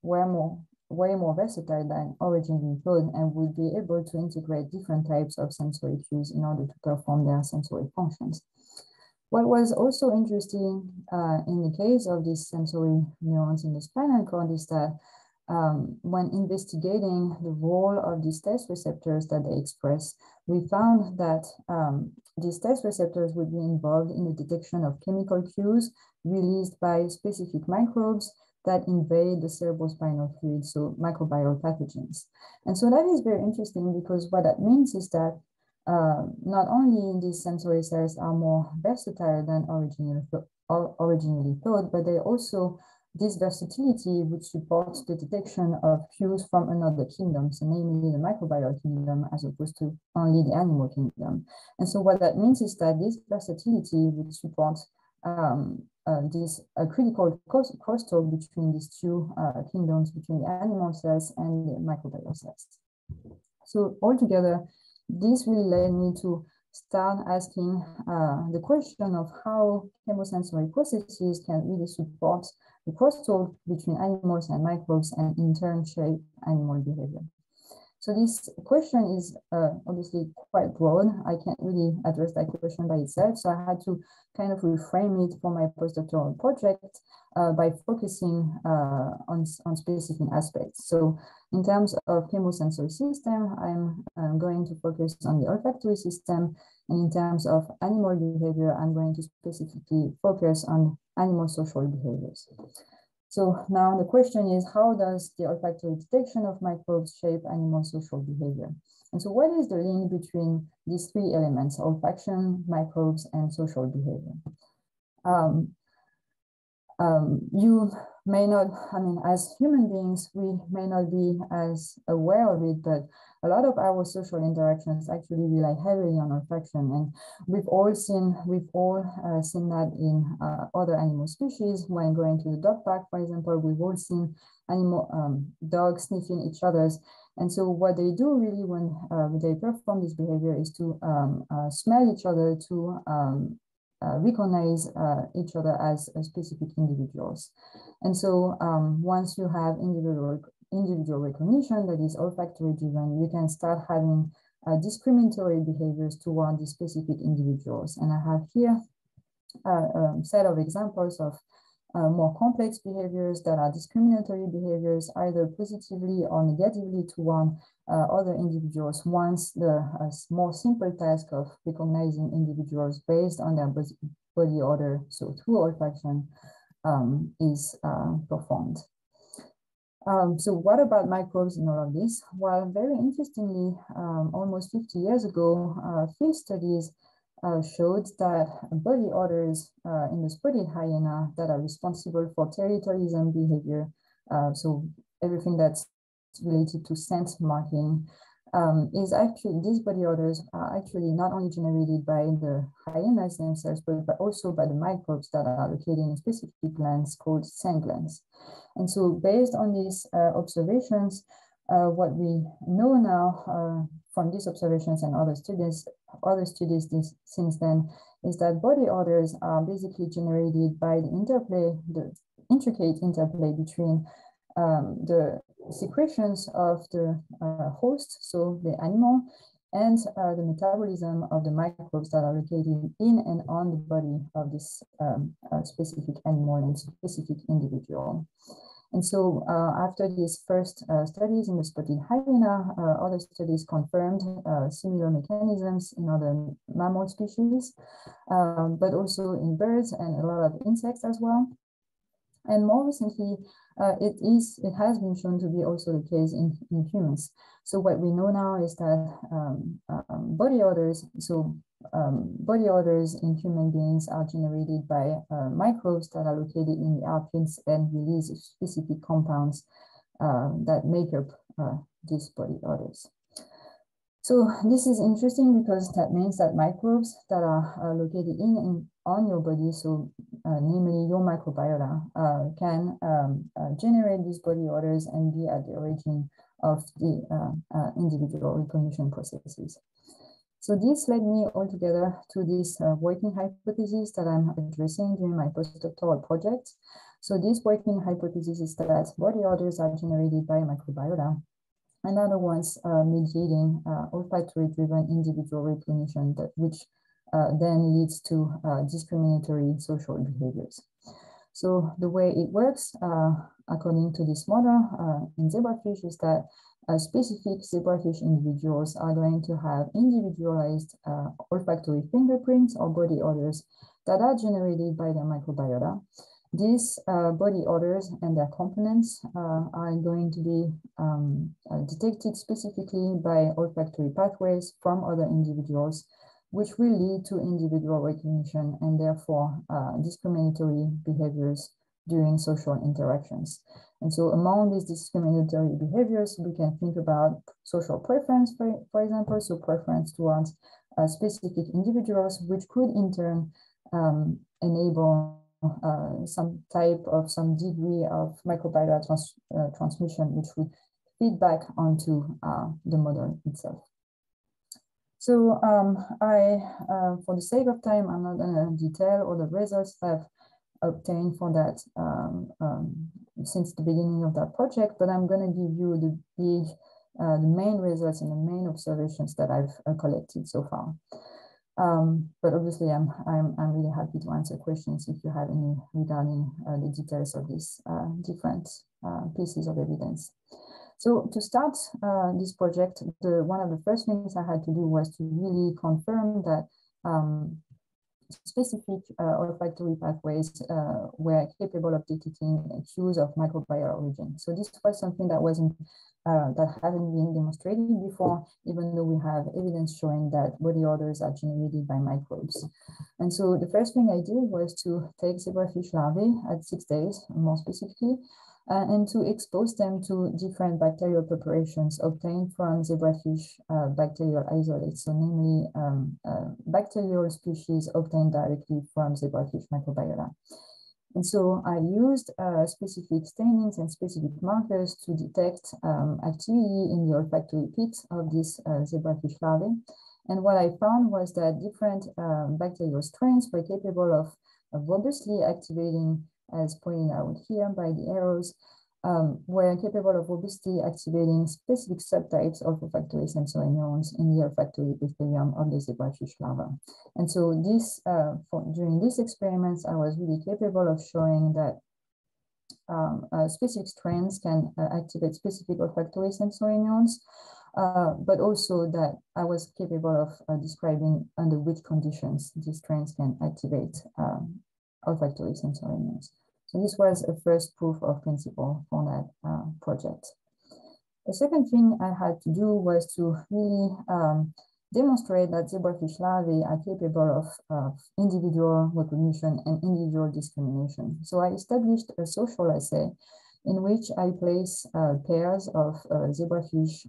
originally thought, and would be able to integrate different types of sensory cues in order to perform their sensory functions. What was also interesting in the case of these sensory neurons in the spinal cord is that when investigating the role of these test receptors that they express, we found that these test receptors would be involved in the detection of chemical cues released by specific microbes that invade the cerebrospinal fluid, so microbial pathogens. And so that is very interesting, because what that means is that not only these sensory cells are more versatile than originally thought, but they also, this versatility would support the detection of cues from another kingdom, so namely the microbial kingdom, as opposed to only the animal kingdom. And so what that means is that this versatility would support this critical crosstalk between these two kingdoms, between the animal cells and the microbial cells. So altogether, this really led me to start asking the question of how chemosensory processes can really support the crosstalk between animals and microbes, and in turn shape animal behavior. So this question is obviously quite broad. I can't really address that question by itself. So I had to kind of reframe it for my postdoctoral project by focusing on specific aspects. So in terms of chemosensory system, I'm going to focus on the olfactory system. And in terms of animal behavior, I'm going to specifically focus on animal social behaviors. So now the question is, how does the olfactory detection of microbes shape animal social behavior? And so what is the link between these three elements, olfaction, microbes, and social behavior? You may not, as human beings, we may not be as aware of it, but a lot of our social interactions actually rely heavily on olfaction. And we've all seen that in other animal species. When going to the dog park, for example, we've all seen dogs sniffing each other's. And so what they do really when they perform this behavior is to smell each other, to recognize each other as specific individuals. And so once you have individual recognition that is olfactory-driven, you can start having discriminatory behaviors toward the specific individuals. And I have here a set of examples of more complex behaviors that are discriminatory behaviors, either positively or negatively toward other individuals, once the more simple task of recognizing individuals based on their body odor, so through olfaction, is performed. So what about microbes in all of this? Well, very interestingly, almost 50 years ago, field studies showed that body odors in the spotted hyena that are responsible for territorialism behavior, so everything that's related to scent marking, these body odors are actually not only generated by the hyenas themselves, but also by the microbes that are located in specific glands called scent glands. And so based on these observations, what we know now from these observations and other studies since then, is that body odors are basically generated by the intricate interplay between the secretions of the host, so the animal, and the metabolism of the microbes that are located in and on the body of this specific animal and specific individual. And so after these first studies in the spotted hyena, other studies confirmed similar mechanisms in other mammal species, but also in birds and a lot of insects as well. And more recently, it has been shown to be also the case in humans. So what we know now is that body odors, body odors in human beings are generated by microbes that are located in the armpits and release specific compounds that make up these body odors. So this is interesting because that means that microbes that are located on your body, so namely your microbiota, can generate these body odors and be at the origin of the individual recognition processes. So this led me altogether to this working hypothesis that I'm addressing during my postdoctoral project. So this working hypothesis is that body odors are generated by microbiota, and are the ones mediating olfactory-driven individual recognition, which then leads to discriminatory social behaviors. So the way it works, according to this model in zebrafish, is that specific zebrafish individuals are going to have individualized olfactory fingerprints or body odors that are generated by their microbiota. These body odors and their components are going to be detected specifically by olfactory pathways from other individuals, which will lead to individual recognition and therefore discriminatory behaviors during social interactions. And so among these discriminatory behaviors, we can think about social preference, for example, so preference towards specific individuals, which could in turn enable some degree of microbiota transmission, which would feed back onto the model itself. So for the sake of time, I'm not going to detail all the results I've obtained for that since the beginning of that project, but I'm going to give you the main results and the main observations that I've collected so far. But obviously, I'm really happy to answer questions if you have any regarding the details of these different pieces of evidence. So to start this project, one of the first things I had to do was to really confirm that specific olfactory pathways were capable of detecting cues of microbial origin. So this was something that hadn't been demonstrated before, even though we have evidence showing that body odors are generated by microbes. And so the first thing I did was to take zebrafish larvae at 6 days, more specifically, and to expose them to different bacterial preparations obtained from zebrafish bacterial isolates, so namely bacterial species obtained directly from zebrafish microbiota. And so I used specific stainings and specific markers to detect activity in the olfactory pit of these zebrafish larvae. And what I found was that different bacterial strains were capable of robustly activating, as pointed out here by the arrows, were capable of robustly activating specific subtypes of olfactory sensory neurons in the olfactory epithelium of the zebrafish larva. And so during these experiments, I was really capable of showing that specific strains can activate specific olfactory sensory neurons, but also that I was capable of describing under which conditions these strains can activate olfactory sensory neurons. So this was a first proof of principle for that project. The second thing I had to do was to really demonstrate that zebrafish larvae are capable of individual recognition and individual discrimination. So I established a social assay in which I place pairs of zebrafish,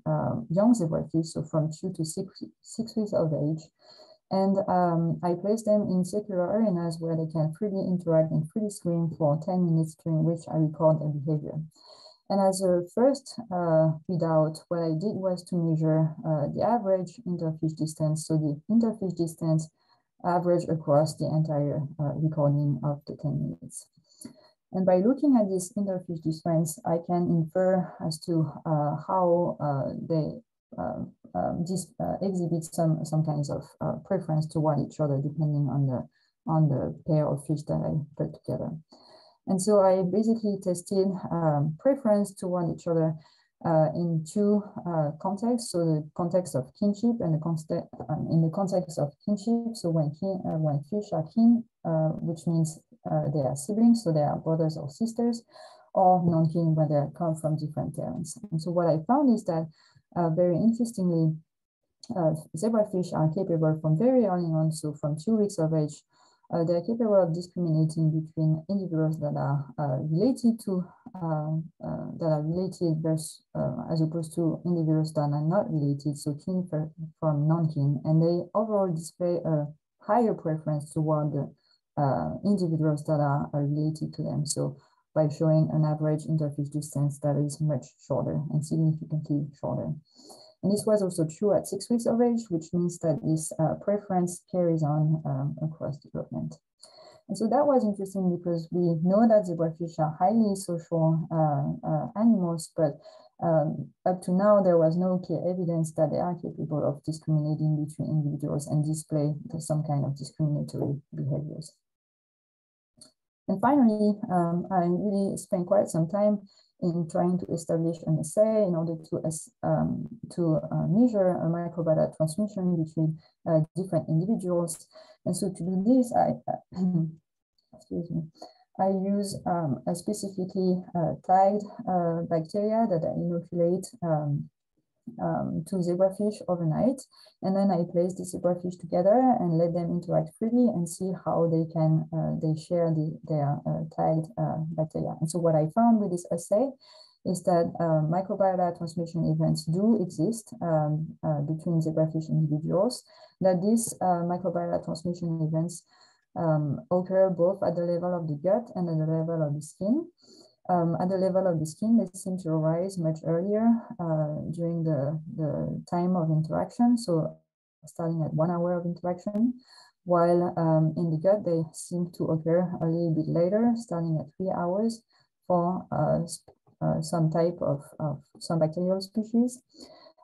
young zebrafish, so from 2 to 6 weeks of age. And I place them in circular arenas where they can freely interact and freely swim for 10 minutes, during which I record their behavior. And as a first readout, what I did was to measure the average interfish distance. So the interfish distance average across the entire recording of the 10 minutes. And by looking at this interfish distance, I can infer as to how they exhibit some kinds of preference toward each other, depending on the pair of fish that I put together. And so I basically tested preference toward each other in two contexts. So the context of kinship and in the context of kinship. So when fish are kin, which means they are siblings, so they are brothers or sisters, or non-kin when they come from different parents. And so what I found is that very interestingly, zebrafish are capable from very early on, so from 2 weeks of age, they're capable of discriminating between individuals that are related to versus, as opposed to individuals that are not related, so kin from non-kin, and they overall display a higher preference toward the individuals that are related to them. So by showing an average interfish distance that is much shorter and significantly shorter. And this was also true at 6 weeks of age, which means that this preference carries on across development. And so that was interesting because we know that zebrafish are highly social animals, but up to now, there was no clear evidence that they are capable of discriminating between individuals and display some kind of discriminatory behaviors. And finally, I really spent quite some time in trying to establish an assay in order to measure a microbiota transmission between different individuals. And so to do this, I use a specifically tagged bacteria that I inoculate to zebrafish overnight, and then I place the zebrafish together and let them interact freely and see how they can they share their tagged bacteria. And so what I found with this assay is that microbiota transmission events do exist between zebrafish individuals, that these microbiota transmission events occur both at the level of the gut and at the level of the skin. At the level of the skin, they seem to arise much earlier during the time of interaction, so starting at 1 hour of interaction, while in the gut, they seem to occur a little bit later, starting at 3 hours for some type of some bacterial species.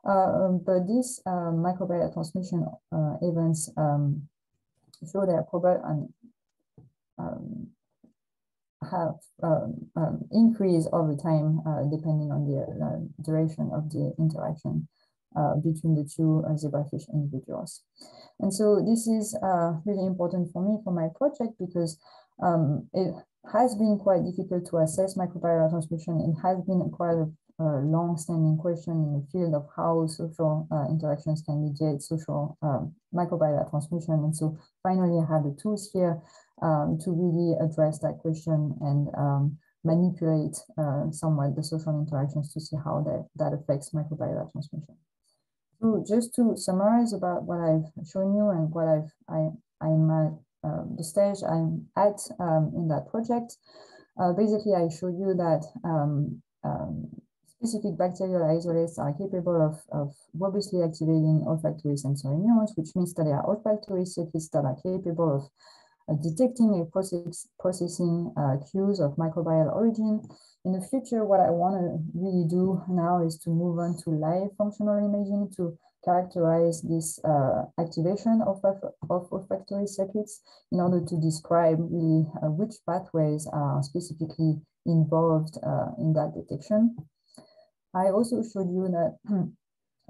But these microbiota transmission events show their probable have increased over time depending on the duration of the interaction between the two zebrafish individuals. And so this is really important for me for my project because it has been quite difficult to assess microbiota transmission. It has been quite a long-standing question in the field of how social interactions can mediate social microbiota transmission. And so finally, I have the tools here to really address that question and manipulate somewhat the social interactions to see how that affects microbiota transmission. So just to summarize about what I've shown you and what I'm at the stage I'm at in that project, basically I showed you that specific bacterial isolates are capable of robustly activating olfactory sensory neurons, which means that they are olfactory circuits that are capable of detecting a processing cues of microbial origin. In the future, what I want to really do now is to move on to live functional imaging to characterize this activation of olfactory circuits in order to describe really which pathways are specifically involved in that detection. I also showed you that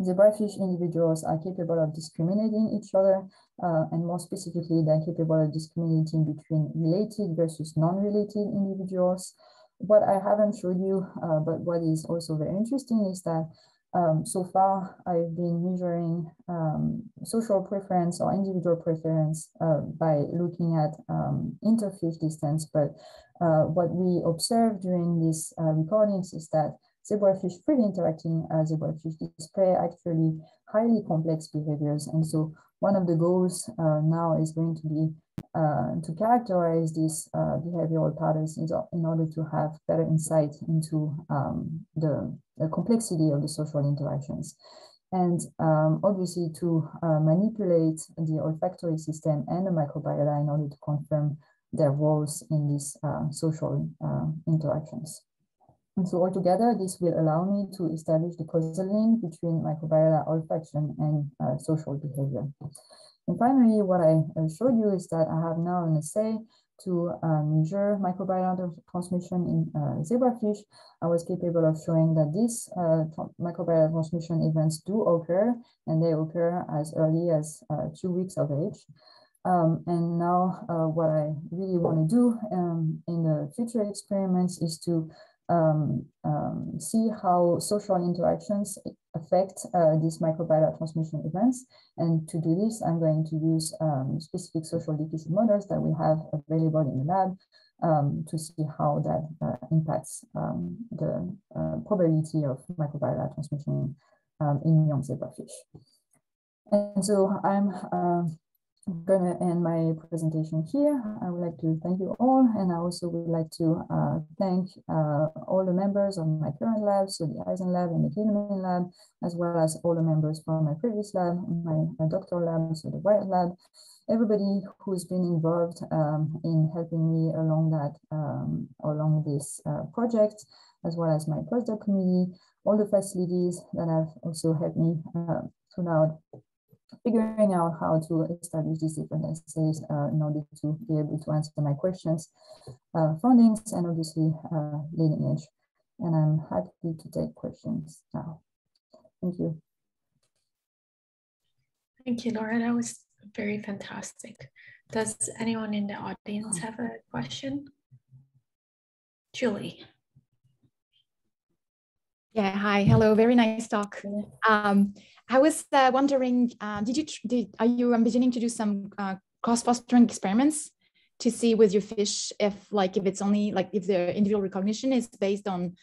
zebrafish individuals are capable of discriminating each other, and more specifically, they're capable of discriminating between related versus non-related individuals. What I haven't showed you, but what is also very interesting is that so far I've been measuring social preference or individual preference by looking at interfish distance, but what we observed during these recordings is that zebrafish freely interacting zebrafish display actually highly complex behaviors. And so one of the goals now is going to be to characterize these behavioral patterns in order to have better insight into the complexity of the social interactions. And obviously to manipulate the olfactory system and the microbiota in order to confirm their roles in these social interactions. And so altogether, this will allow me to establish the causal link between microbiota olfaction and social behavior. And finally, what I showed you is that I have now an assay to measure microbiota transmission in zebrafish. I was capable of showing that these microbiota transmission events do occur, and they occur as early as 2 weeks of age. And now what I really want to do in the future experiments is to see how social interactions affect these microbiota transmission events. And to do this, I'm going to use specific social deficit models that we have available in the lab to see how that impacts the probability of microbiota transmission in young zebrafish. And so I'm going to end my presentation here. I would like to thank you all, and I also would like to thank all the members of my current lab, so the Eisen lab and the Guthman lab, as well as all the members from my previous lab, my doctoral lab, so the Wyatt lab, everybody who's been involved in helping me along that along this project, as well as my postdoc committee, all the facilities that have also helped me throughout figuring out how to establish these different essays in order to be able to answer my questions, findings, and obviously leading edge. And I'm happy to take questions now. Thank you. Thank you, Laura. That was very fantastic. Does anyone in the audience have a question? Julie. Yeah, hi, hello, very nice talk. I was wondering, are you envisioning to do some cross-fostering experiments to see with your fish if it's only if the individual recognition is based on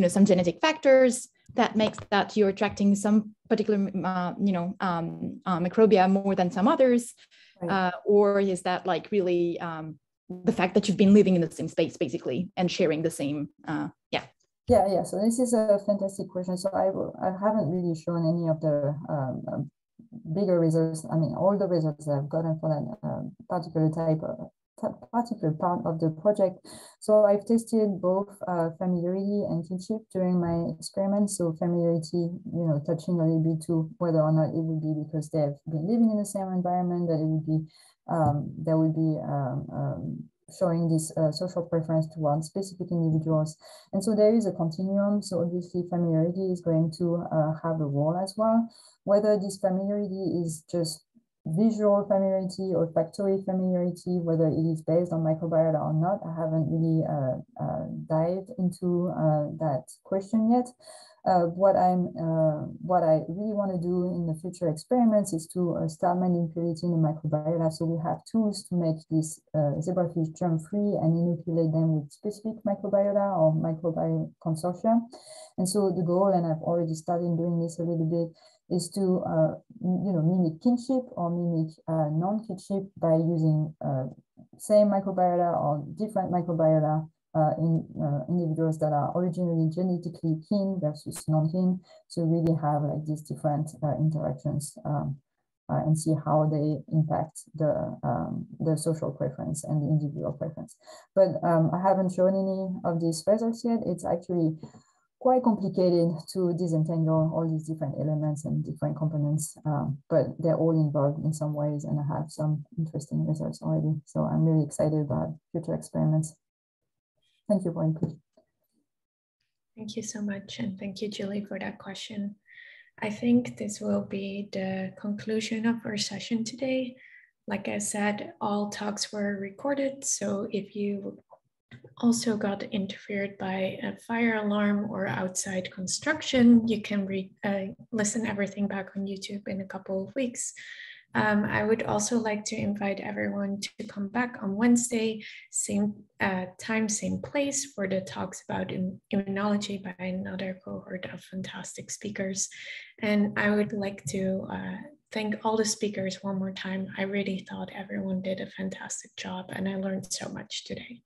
some genetic factors that makes that you're attracting some particular microbia more than some others, right. Or is that really the fact that you've been living in the same space basically and sharing the same Yeah, so this is a fantastic question. So I haven't really shown any of the bigger results. I mean, all the results that I've gotten for that particular particular part of the project. So I've tested both familiarity and kinship during my experiments. So familiarity, touching a little bit to whether or not it would be because they've been living in the same environment, that it would be showing this social preference towards specific individuals. And so there is a continuum. So obviously familiarity is going to have a role as well. Whether this familiarity is just visual familiarity or olfactory familiarity, whether it is based on microbiota or not, I haven't really dived into that question yet. What I really want to do in the future experiments is to start manipulating the microbiota. So we have tools to make these zebrafish germ-free and inoculate them with specific microbiota or microbiome consortia. And so the goal, and I've already started doing this a little bit, is to mimic kinship or mimic non-kinship by using same microbiota or different microbiota in individuals that are originally genetically kin versus non-kin, so really have these different interactions and see how they impact the social preference and the individual preference. But I haven't shown any of these results yet. It's actually quite complicated to disentangle all these different elements and different components, but they're all involved in some ways, and I have some interesting results already. So I'm really excited about future experiments. Thank you for including. Thank you so much. And thank you, Julie, for that question. I think this will be the conclusion of our session today. Like I said, all talks were recorded. So if you also got interfered by a fire alarm or outside construction, you can listen everything back on YouTube in a couple of weeks. I would also like to invite everyone to come back on Wednesday, same time, same place, for the talks about immunology by another cohort of fantastic speakers. And I would like to thank all the speakers one more time. I really thought everyone did a fantastic job and I learned so much today.